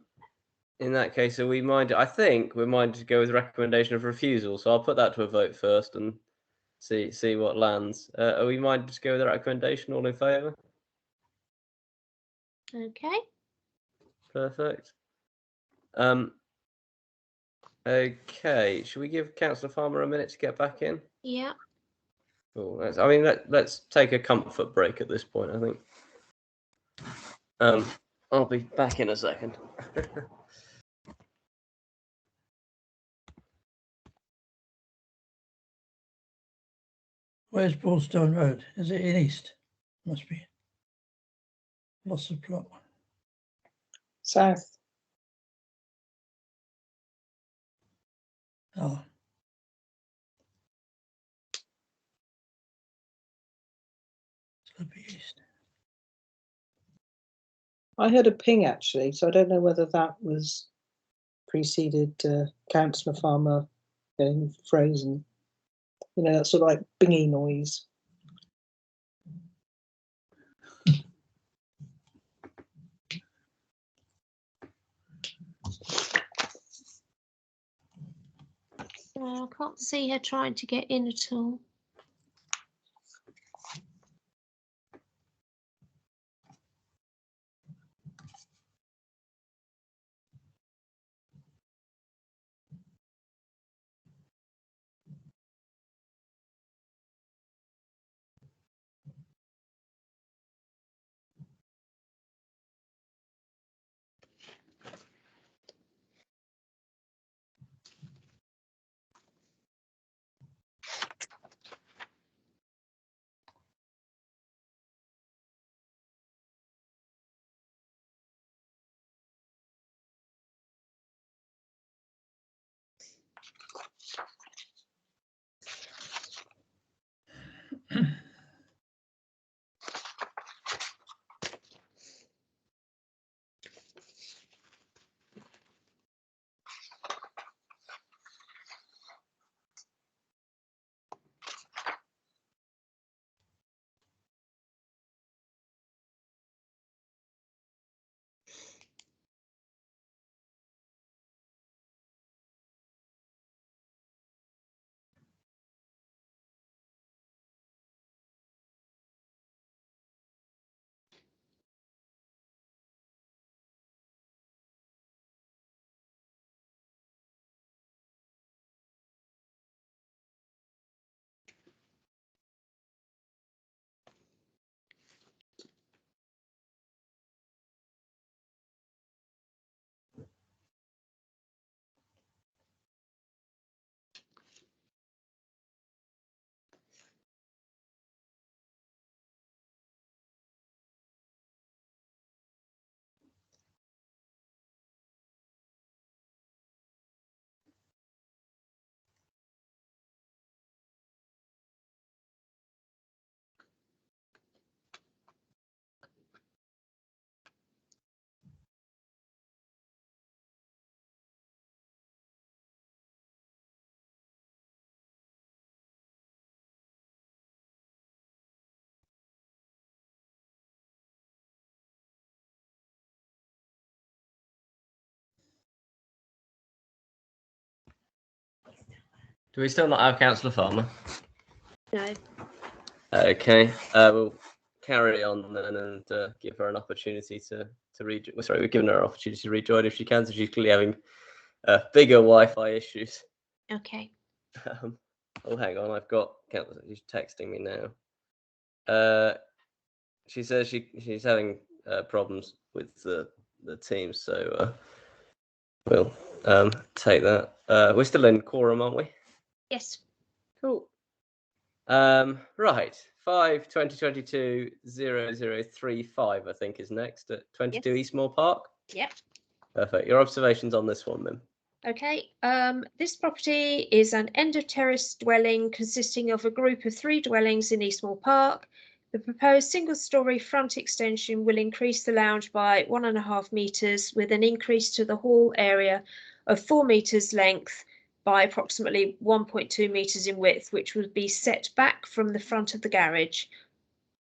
that case, are we minded? I think we're minded to go with recommendation of refusal. So I'll put that to a vote first and see what lands. Are we minded to go with the recommendation? All in favour? Okay. Perfect. Okay, should we give Councillor Farmer a minute to get back in? Yeah. Cool. I mean, let's take a comfort break at this point, I think. I'll be back in a second. Where's Broadstone Road? Is it in East? Must be. Lost the plot. South. Oh, it's gonna be East. I heard a ping actually, so I don't know whether that was preceded Councillor Farmer getting frozen. You know, that sort of like bingy noise. I can't see her trying to get in at all. Do we still not have Councillor Farmer? No. Okay, we'll carry on then and give her an opportunity to rejoin. Sorry, we've given her an opportunity to rejoin if she can, so she's clearly having bigger Wi-Fi issues. Okay. Oh, hang on, I've got Councillor. She's texting me now. She says she's having problems with the team, so we'll take that. We're still in quorum, aren't we? Yes. Cool. Right, 5/2022/0035 I think is next at 22 Yes. Eastmoor Park. Yep. Perfect. Your observations on this one, Mim? Okay, this property is an end of terrace dwelling consisting of a group of 3 dwellings in Eastmoor Park. The proposed single-storey front extension will increase the lounge by 1.5 metres with an increase to the hall area of 4 metres length by approximately 1.2 metres in width, which would be set back from the front of the garage.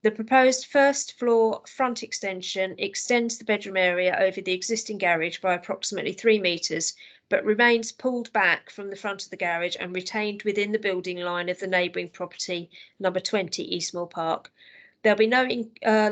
The proposed first floor front extension extends the bedroom area over the existing garage by approximately 3 metres, but remains pulled back from the front of the garage and retained within the building line of the neighbouring property, number 20 Eastmoor Park. There'll be no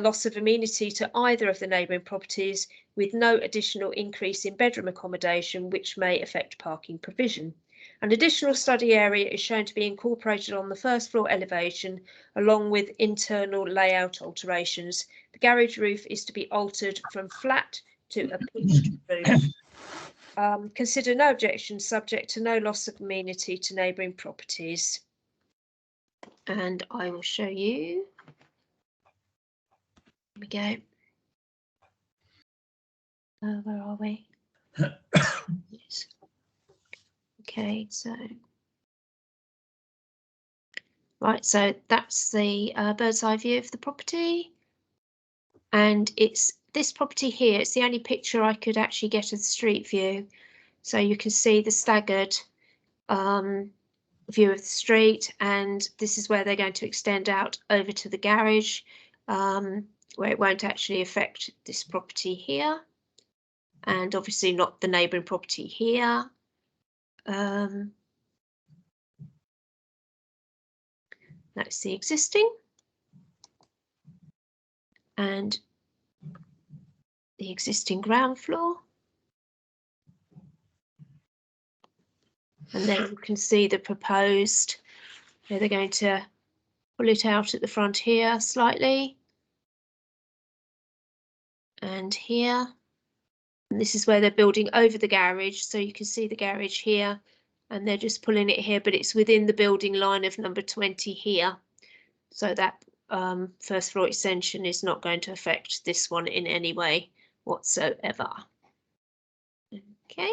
loss of amenity to either of the neighbouring properties, with no additional increase in bedroom accommodation, which may affect parking provision. An additional study area is shown to be incorporated on the first floor elevation, along with internal layout alterations. The garage roof is to be altered from flat to a pitched roof. Consider no objection, subject to no loss of amenity to neighbouring properties. And I will show you. Here we go. Where are we? Yes. Okay, so right, so that's the bird's eye view of the property, and it's this property here. It's the only picture I could actually get of the street view, so you can see the staggered view of the street, and this is where they're going to extend out over to the garage, where it won't actually affect this property here, and obviously not the neighbouring property here. That's the existing, and the existing ground floor. And then you can see the proposed, they're going to pull it out at the front here slightly. And here. And this is where they're building over the garage. So you can see the garage here, and they're just pulling it here, but it's within the building line of number 20 here. So that first floor extension is not going to affect this one in any way whatsoever. Okay.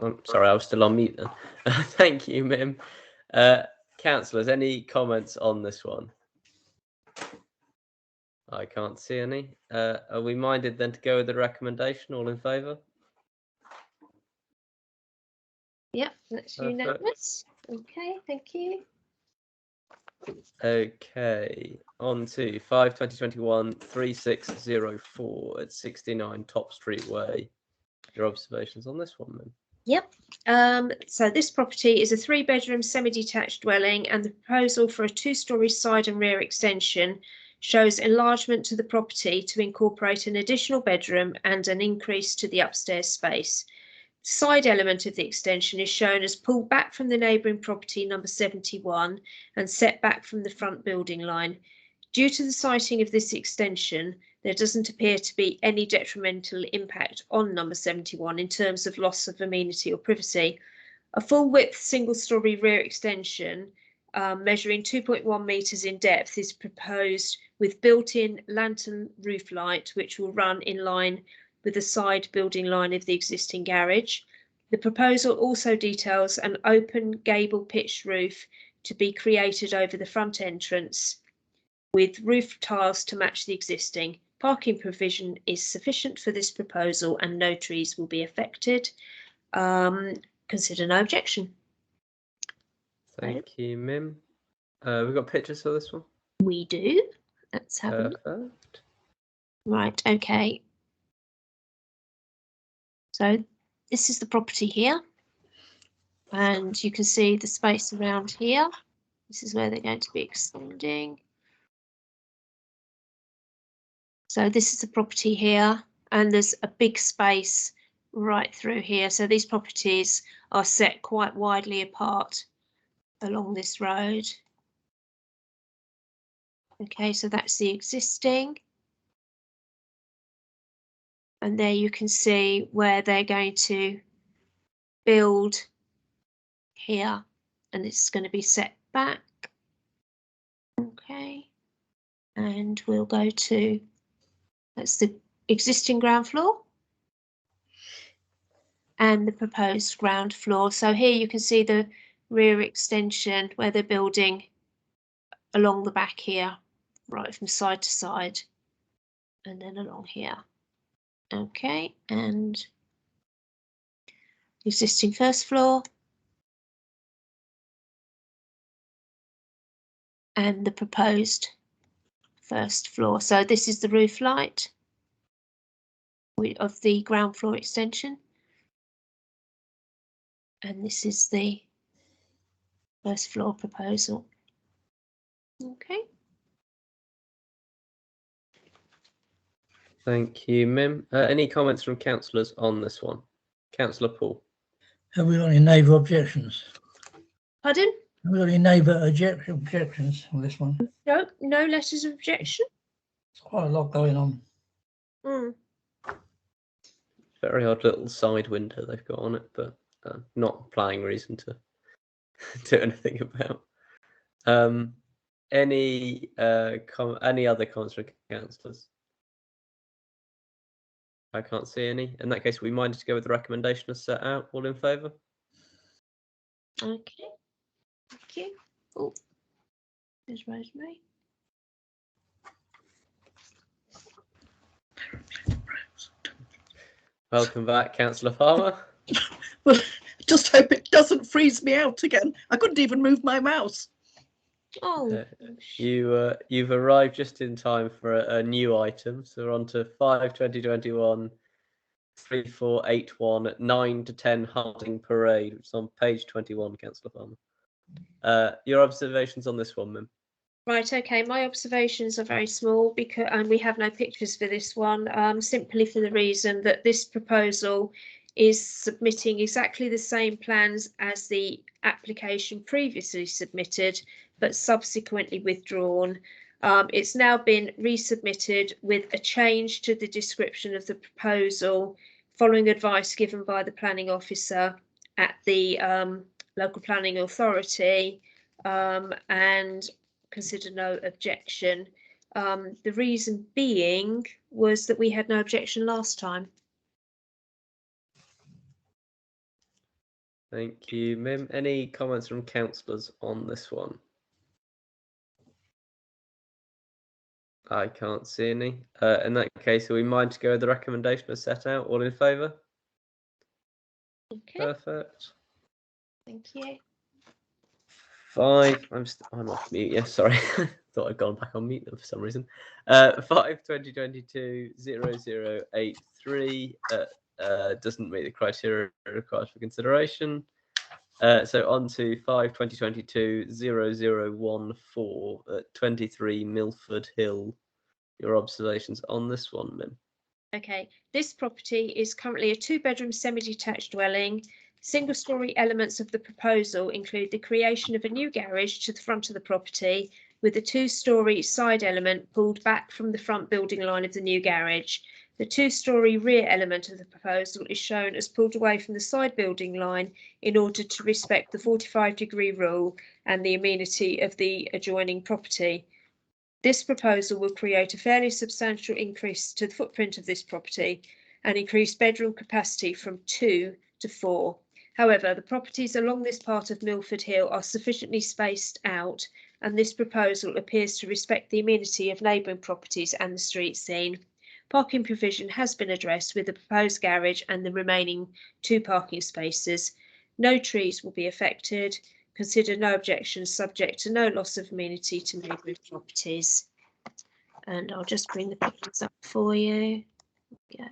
I'm sorry, I was still on mute then. Thank you, Mim. Councillors, any comments on this one? I can't see any. Are we minded then to go with the recommendation? All in favour? Yep, that's unanimous. Okay, thank you. Okay, on to 5/2021/3604 at 69 Top Street Way. Your observations on this one, then? Yep. So this property is a 3-bedroom semi-detached dwelling, and the proposal for a 2-storey side and rear extension shows enlargement to the property to incorporate an additional bedroom and an increase to the upstairs space. The side element of the extension is shown as pulled back from the neighbouring property number 71 and set back from the front building line. Due to the siting of this extension, there doesn't appear to be any detrimental impact on number 71 in terms of loss of amenity or privacy. A full width single-storey rear extension measuring 2.1 metres in depth is proposed with built-in lantern roof light, which will run in line with the side building line of the existing garage. The proposal also details an open gable pitched roof to be created over the front entrance with roof tiles to match the existing. Parking provision is sufficient for this proposal and no trees will be affected. Consider no objection. Thank you, Mim. We've got pictures for this one? We do. Let's have a look. Perfect. Right, okay. So this is the property here, and you can see the space around here. This is where they're going to be extending. So this is the property here, and there's a big space right through here. So these properties are set quite widely apart along this road. Okay, so that's the existing. And there you can see where they're going to build here, and it's going to be set back. Okay, and we'll go to, that's the existing ground floor and the proposed ground floor. So here you can see the rear extension where they're building along the back here, right from side to side, and then along here. Okay, and existing first floor. And the proposed first floor. So this is the roof light of the ground floor extension. And this is the first floor proposal. Okay. Thank you, Mim. Any comments from councillors on this one? Councillor Paul. Have we got any neighbour objections? Pardon? Have we got any neighbour objections on this one? No, no letters of objection. There's quite a lot going on. Very odd little side window they've got on it, but not planning reason to do anything about. Any other comments from councillors? I can't see any. In that case, we minded to go with the recommendation as set out. All in favour? Okay. Thank you. Oh, there's Rosemary. Welcome back, Councillor Farmer. Well, just hope it doesn't freeze me out again. I couldn't even move my mouse. Oh, You've arrived just in time for a new item. So we're on to 5/2021 3481 at 9 to 10 Harding Parade, which is on page 21, Councillor Farmer. Your observations on this one, Mim? right. Okay. My observations are very small because, and we have no pictures for this one, simply for the reason that this proposal is submitting exactly the same plans as the application previously submitted, but subsequently withdrawn. It's now been resubmitted with a change to the description of the proposal following advice given by the planning officer at the local planning authority, and consider no objection. The reason being was that we had no objection last time. Thank you, Mim. Any comments from councillors on this one? I can't see any. In that case, are we mind to go with the recommendation as set out? All in favour? Okay. Perfect. Thank you. 5. I'm off mute. Yes, sorry. Thought I'd gone back on mute for some reason. 5/2022 0083 doesn't meet the criteria required for consideration. So on to 5/2022 0014 at 23 Milford Hill. Your observations on this one, Mim? Okay, this property is currently a 2-bedroom semi-detached dwelling. Single-storey elements of the proposal include the creation of a new garage to the front of the property with a 2-storey side element pulled back from the front building line of the new garage. The 2-storey rear element of the proposal is shown as pulled away from the side building line in order to respect the 45-degree rule and the amenity of the adjoining property. This proposal will create a fairly substantial increase to the footprint of this property and increase bedroom capacity from 2 to 4. However, the properties along this part of Milford Hill are sufficiently spaced out, and this proposal appears to respect the amenity of neighbouring properties and the street scene. Parking provision has been addressed with the proposed garage and the remaining 2 parking spaces. No trees will be affected. Consider no objections, subject to no loss of amenity to neighbouring properties. And I'll just bring the pictures up for you. There we go.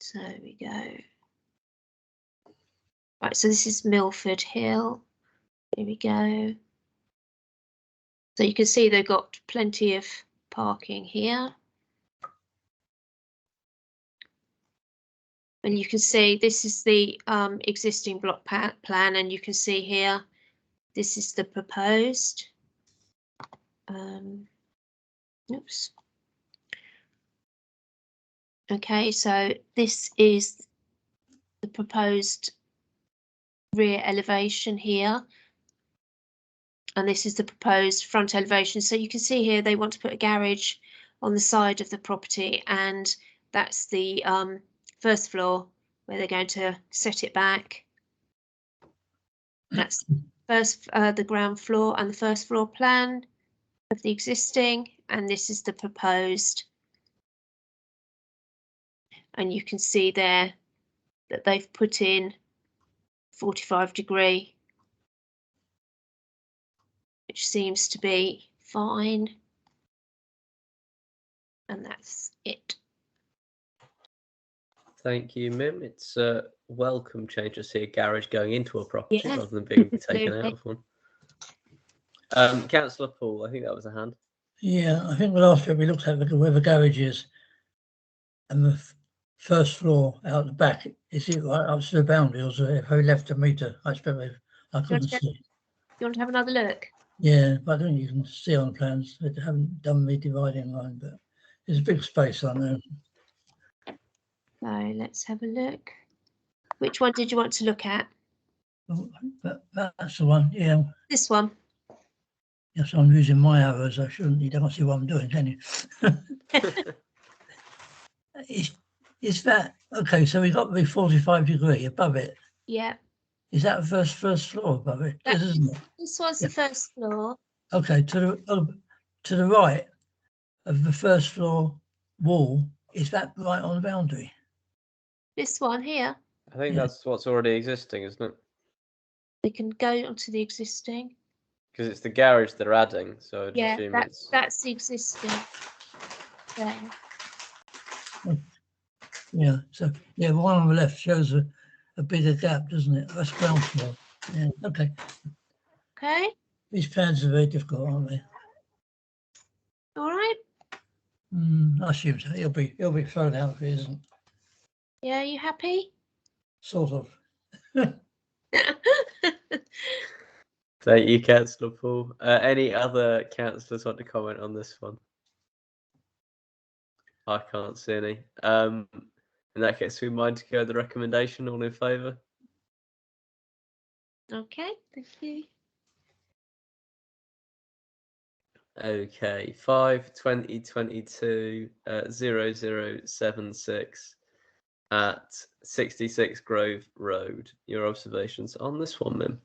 So there we go. Right, so this is Milford Hill. Here we go. So you can see they've got plenty of parking here. And you can see this is the existing block plan, and you can see here, this is the proposed. Oops. Okay, so this is the proposed rear elevation here. And this is the proposed front elevation. So you can see here they want to put a garage on the side of the property, and that's the first floor where they're going to set it back. That's first the ground floor and the first floor plan of the existing, and this is the proposed. And you can see there that they've put in 45°, which seems to be fine. And that's it. Thank you, Mim. It's a welcome change to see a garage going into a property Yeah, rather than being taken absolutely. out of one. Councillor Paul, I think that was a hand. Yeah, I think the last bit we looked at where the garage is and the first floor out the back, is it right up to the boundary or is it if I left a meter? I couldn't Okay. see. You want to have another look? Yeah, but I don't think you can see on plans. They haven't done the dividing line, but there's a big space on there. So let's have a look. Which one did you want to look at? Oh, that's the one, yeah. This one. Yes, I'm using my arrows. I shouldn't. You don't see what I'm doing, can you? Is that okay? So we got the 45° above it. Yeah. Is that the first floor above it? That- Isn't it? This was the first floor. Okay, to the right of the first floor wall, is that right on the boundary? This one here. I think Yeah. that's what's already existing, isn't it? We can go onto the existing. Because it's the garage they're adding, so I'd Yeah, assume that's it's... the existing. There. Yeah. So yeah, the one on the left shows a bigger gap, doesn't it? That's ground floor. Yeah. Okay. Okay. These plans are very difficult, aren't they? All right. I assume so. He'll be thrown out if he isn't. Yeah, you happy? Sort of. Thank you, Councillor Paul. Any other councillors want to comment on this one? I can't see any. In that case, we mind to go the recommendation. All in favour? Okay, thank you. Okay, 5/20/22 0076 at 66 Grove Road. Your observations on this one, Mim?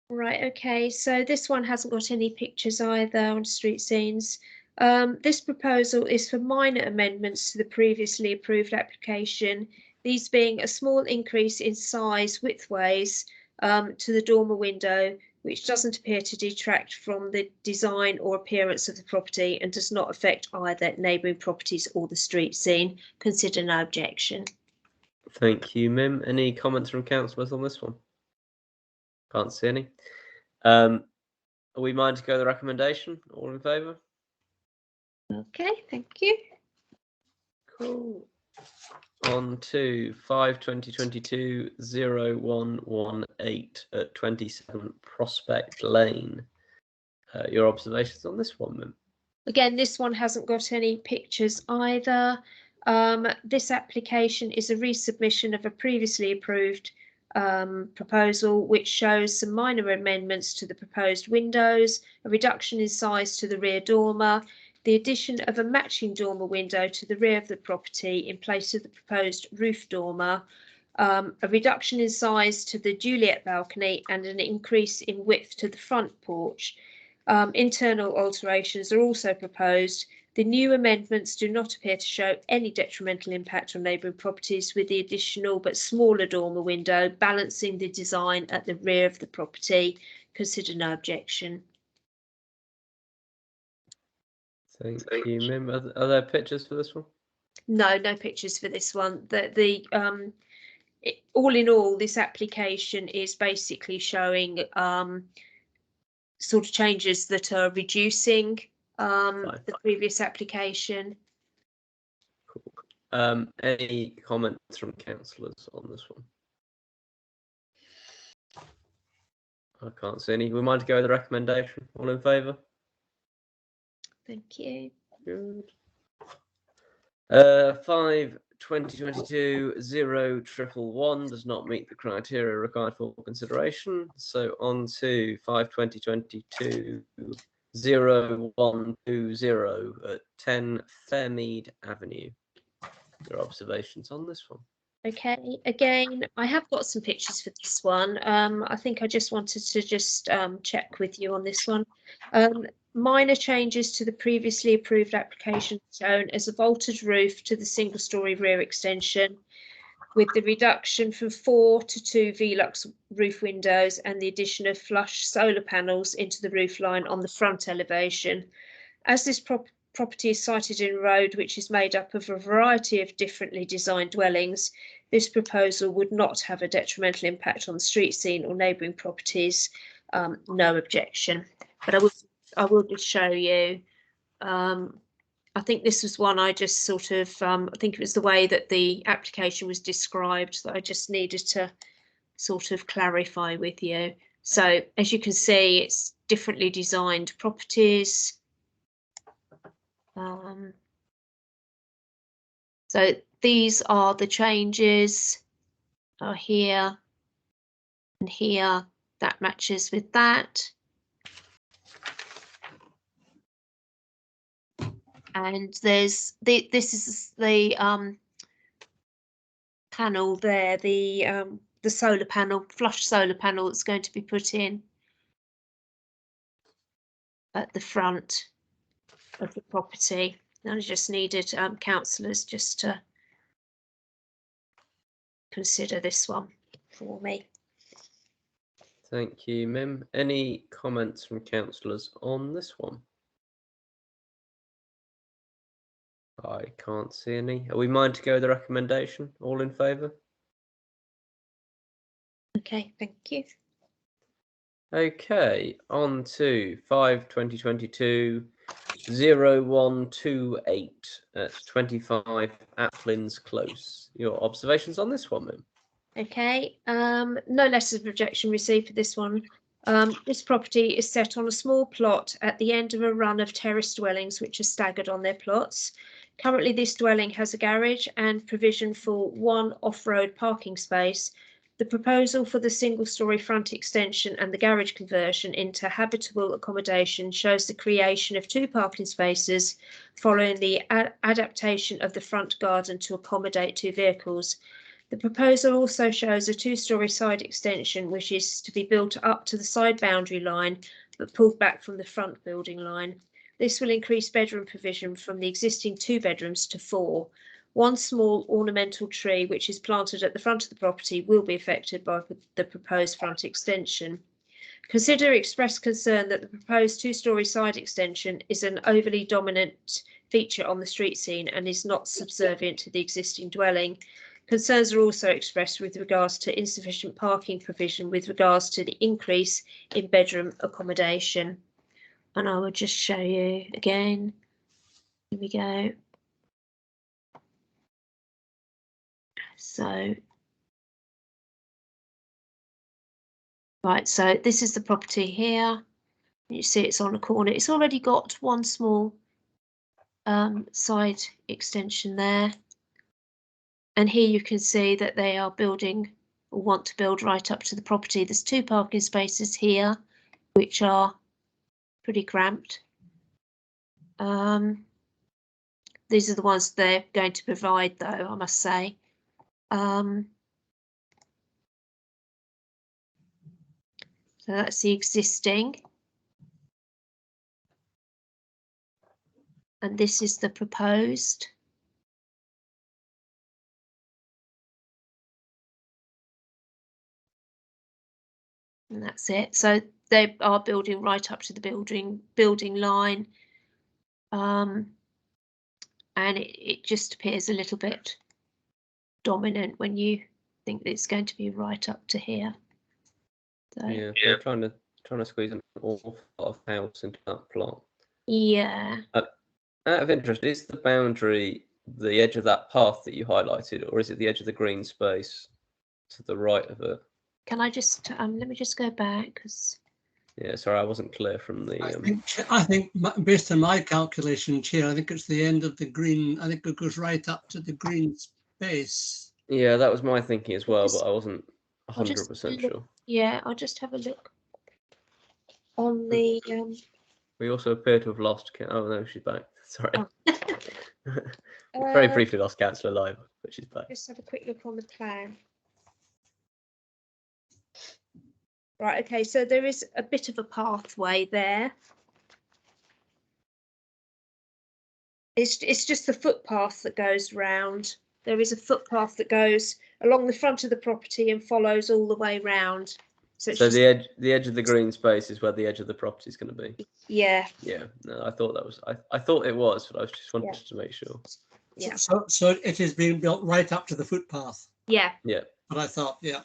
Right, okay, so this one hasn't got any pictures either on street scenes. This proposal is for minor amendments to the previously approved application, these being a small increase in size widthways to the dormer window, which doesn't appear to detract from the design or appearance of the property and does not affect either neighbouring properties or the street scene. Consider no objection. Thank you, Mim. Any comments from councillors on this one? Can't see any. Are we mind to go the recommendation? All in favour? Okay, thank you. Cool. On to 5/20/22 0118 at 27 Prospect Lane. Your observations on this one, Mim? Again, this one hasn't got any pictures either. This application is a resubmission of a previously approved proposal, which shows some minor amendments to the proposed windows, a reduction in size to the rear dormer, the addition of a matching dormer window to the rear of the property in place of the proposed roof dormer, a reduction in size to the Juliet balcony and an increase in width to the front porch. Internal alterations are also proposed. The new amendments do not appear to show any detrimental impact on neighbouring properties, with the additional but smaller dormer window balancing the design at the rear of the property. Consider no objection. Thank you, Mim. Are there pictures for this one? No, no pictures for this one. All in all, this application is basically showing sort of changes that are reducing the previous application. Cool. Any comments from councillors on this one? I can't see any. We mind to go with the recommendation. All in favour? Thank you. Good. 5/20/22 0111 does not meet the criteria required for consideration. So on to 5/20/22 0120 at 10 Fairmead Avenue. Your observations on this one? Okay, again, I have got some pictures for this one. I think I just wanted to check with you on this one. minor changes to the previously approved application shown as a vaulted roof to the single-storey rear extension, with the reduction from 4 to 2 Velux roof windows and the addition of flush solar panels into the roof line on the front elevation. As this property is sited in a road which is made up of a variety of differently designed dwellings, this proposal would not have a detrimental impact on the street scene or neighbouring properties. No objection. But I will just show you. I think this was one I just sort of, I think it was the way that the application was described that I just needed to sort of clarify with you. So as you can see, it's differently designed properties. So these are the changes here and here. That matches with that. And there's this is the panel there, the solar panel, flush solar panel that's going to be put in at the front of the property. And I just needed councillors just to consider this one for me. Thank you, Mim. Any comments from councillors on this one? I can't see any. Are we mind to go with the recommendation? All in favour? Okay, thank you. Okay, on to 5/2022 0128 at 25 Applins Close. Your observations on this one, Mim? Okay, no letters of objection received for this one. This property is set on a small plot at the end of a run of terrace dwellings which are staggered on their plots. Currently, this dwelling has a garage and provision for 1 off-road parking space. The proposal for the single-storey front extension and the garage conversion into habitable accommodation shows the creation of 2 parking spaces following the adaptation of the front garden to accommodate 2 vehicles. The proposal also shows a 2-storey side extension which is to be built up to the side boundary line but pulled back from the front building line. This will increase bedroom provision from the existing 2 bedrooms to 4. 1 small ornamental tree which is planted at the front of the property will be affected by the proposed front extension. Consider express concern that the proposed 2-storey side extension is an overly dominant feature on the street scene and is not subservient to the existing dwelling. Concerns are also expressed with regards to insufficient parking provision with regards to the increase in bedroom accommodation. And I will just show you again. Here we go. So, right, so this is the property here. You see it's on a corner. It's already got 1 small side extension there. And here you can see that they are building or want to build right up to the property. There's 2 parking spaces here, which are pretty cramped. These are the ones they're going to provide, though, I must say. So that's the existing. And this is the proposed. And that's it. So they are building right up to the building line. And it just appears a little bit dominant when you think that it's going to be right up to here. So, Yeah, they're trying to squeeze an awful lot of house into that plot. yeah. Out of interest, is the boundary the edge of that path that you highlighted, or is it the edge of the green space to the right of it? Can I just let me just go back because. Yeah, sorry, I wasn't clear from the. I think based on my calculation, Chair, I think it's the end of the green. I think it goes right up to the green space. Yeah, that was my thinking as well, but I wasn't 100% sure. Yeah, I'll just have a look on the. We also appear to have lost. Oh no, she's back. Sorry. Oh. Very briefly lost Councillor Live, but she's back. Just have a quick look on the plan. Right, okay, so there is a bit of a pathway there. It's just the footpath that goes round. There is a footpath that goes along the front of the property and follows all the way round. So, it's So just, the edge of the green space is where the edge of the property is going to be. yeah, Yeah, no, I thought that was. I thought it was, but I was just wanted to make sure. yeah, So it is being built right up to the footpath. yeah. Yeah, But I thought, yeah,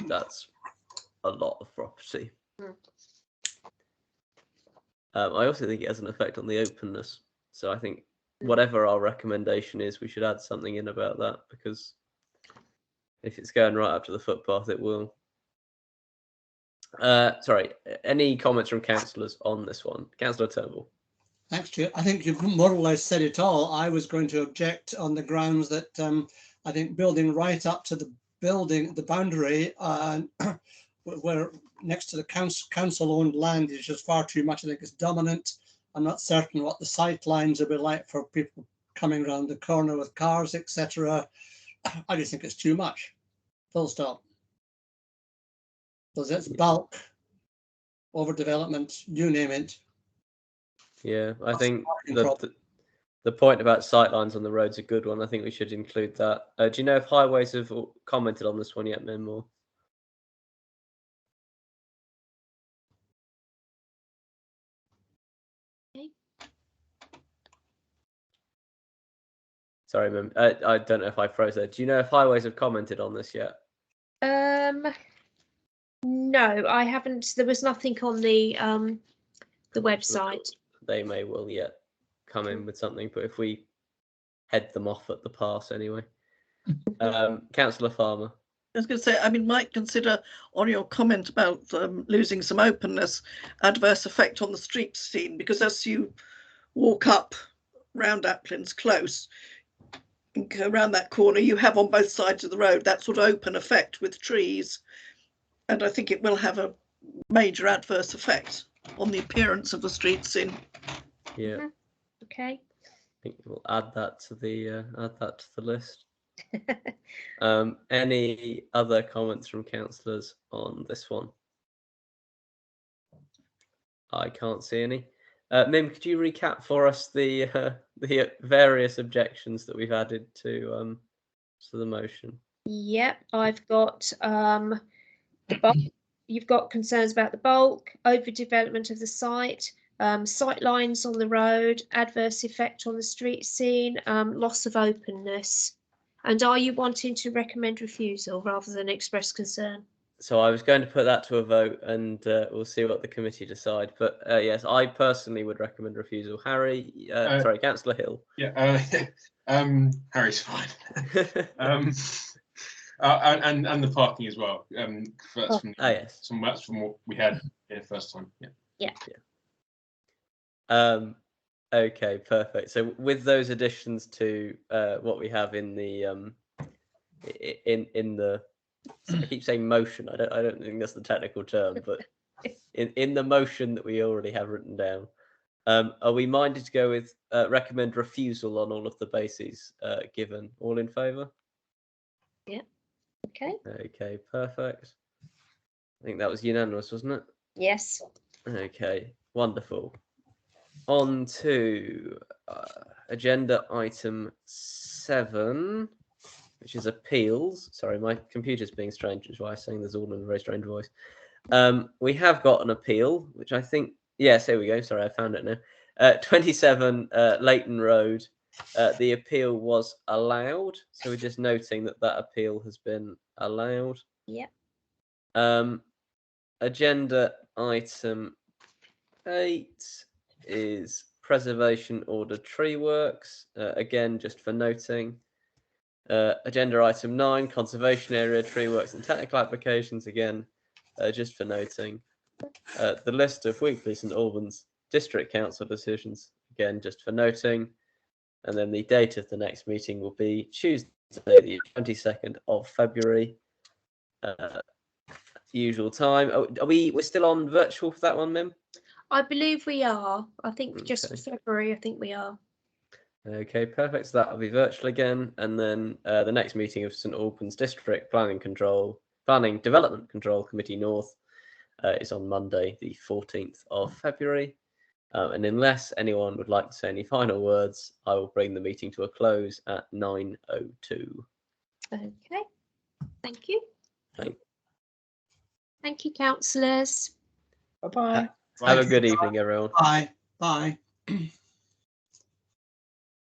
that's a lot of property. Mm. I also think it has an effect on the openness. So I think whatever our recommendation is, we should add something in about that, because if it's going right up to the footpath, it will. Sorry, any comments from councillors on this one? Councillor Turnbull. thanks, Chair. I think you've more or less said it all. I was going to object on the grounds that I think building right up to the boundary, where next to the council-owned land is just far too much. I think it's dominant. I'm not certain what the sight lines will be like for people coming around the corner with cars, etc. I just think it's too much. Full stop. Because it's bulk, overdevelopment, you name it. Yeah, I think parking the problem. the point about sightlines on the road's a good one. I think we should include that. Do you know if Highways have commented on this one yet, Mim? Or sorry, Mim. I don't know if I froze there. Do you know if Highways have commented on this yet? No, I haven't. There was nothing on the website. They may well yet come in with something, but if we head them off at the pass anyway. Councillor Farmer. I was going to say, I mean, might consider on your comment about losing some openness, adverse effect on the street scene, because as you walk up round Applins Close, and go around that corner, you have on both sides of the road that sort of open effect with trees. And I think it will have a major adverse effect on the appearance of the street scene. Yeah. Okay. I think we'll add that to the list. Any other comments from councillors on this one? I can't see any. Mim, could you recap for us the various objections that we've added to the motion? Yep, I've got the bulk. You've got concerns about the bulk, overdevelopment of the site, sight lines on the road, adverse effect on the street scene, loss of openness. And are you wanting to recommend refusal rather than express concern? So I was going to put that to a vote, and we'll see what the committee decide. But yes, I personally would recommend refusal. Harry, sorry, Councillor Hill. Yeah, Harry's fine. And the parking as well. That's yes. That's from what we had here first time. Yeah. Okay, perfect. So with those additions to what we have in the I keep saying motion. I don't think that's the technical term, but in the motion that we already have written down, are we minded to go with recommend refusal on all of the bases given? All in favour? Yeah. Okay. Okay, perfect. I think that was unanimous, wasn't it? Yes. Okay, wonderful. On to agenda item 7, which is appeals. Sorry, my computer's being strange, which is why I'm saying there's all in a very strange voice. We have got an appeal, which I think, yes, here we go. Sorry, I found it now. 27 Leighton Road. The appeal was allowed. So we're just noting that that appeal has been allowed. Yep. Agenda item 8 is preservation order tree works. Again, just for noting. Agenda item 9, conservation area tree works and technical applications. Again, just for noting. The list of weekly St Albans District Council decisions. Again, just for noting. And then the date of the next meeting will be Tuesday, the 22nd of February. Usual time. We're still on virtual for that one, Mim? I believe we are. I think just for February, I think we are. Okay, perfect. So that'll be virtual again. And then the next meeting of St Albans District Planning Development Control Committee North is on Monday, the 14th of February. And unless anyone would like to say any final words, I will bring the meeting to a close at 9:02. Okay, thank you. Thank- Thank you, councillors. Bye-bye. Have a good evening, everyone. Bye. Bye.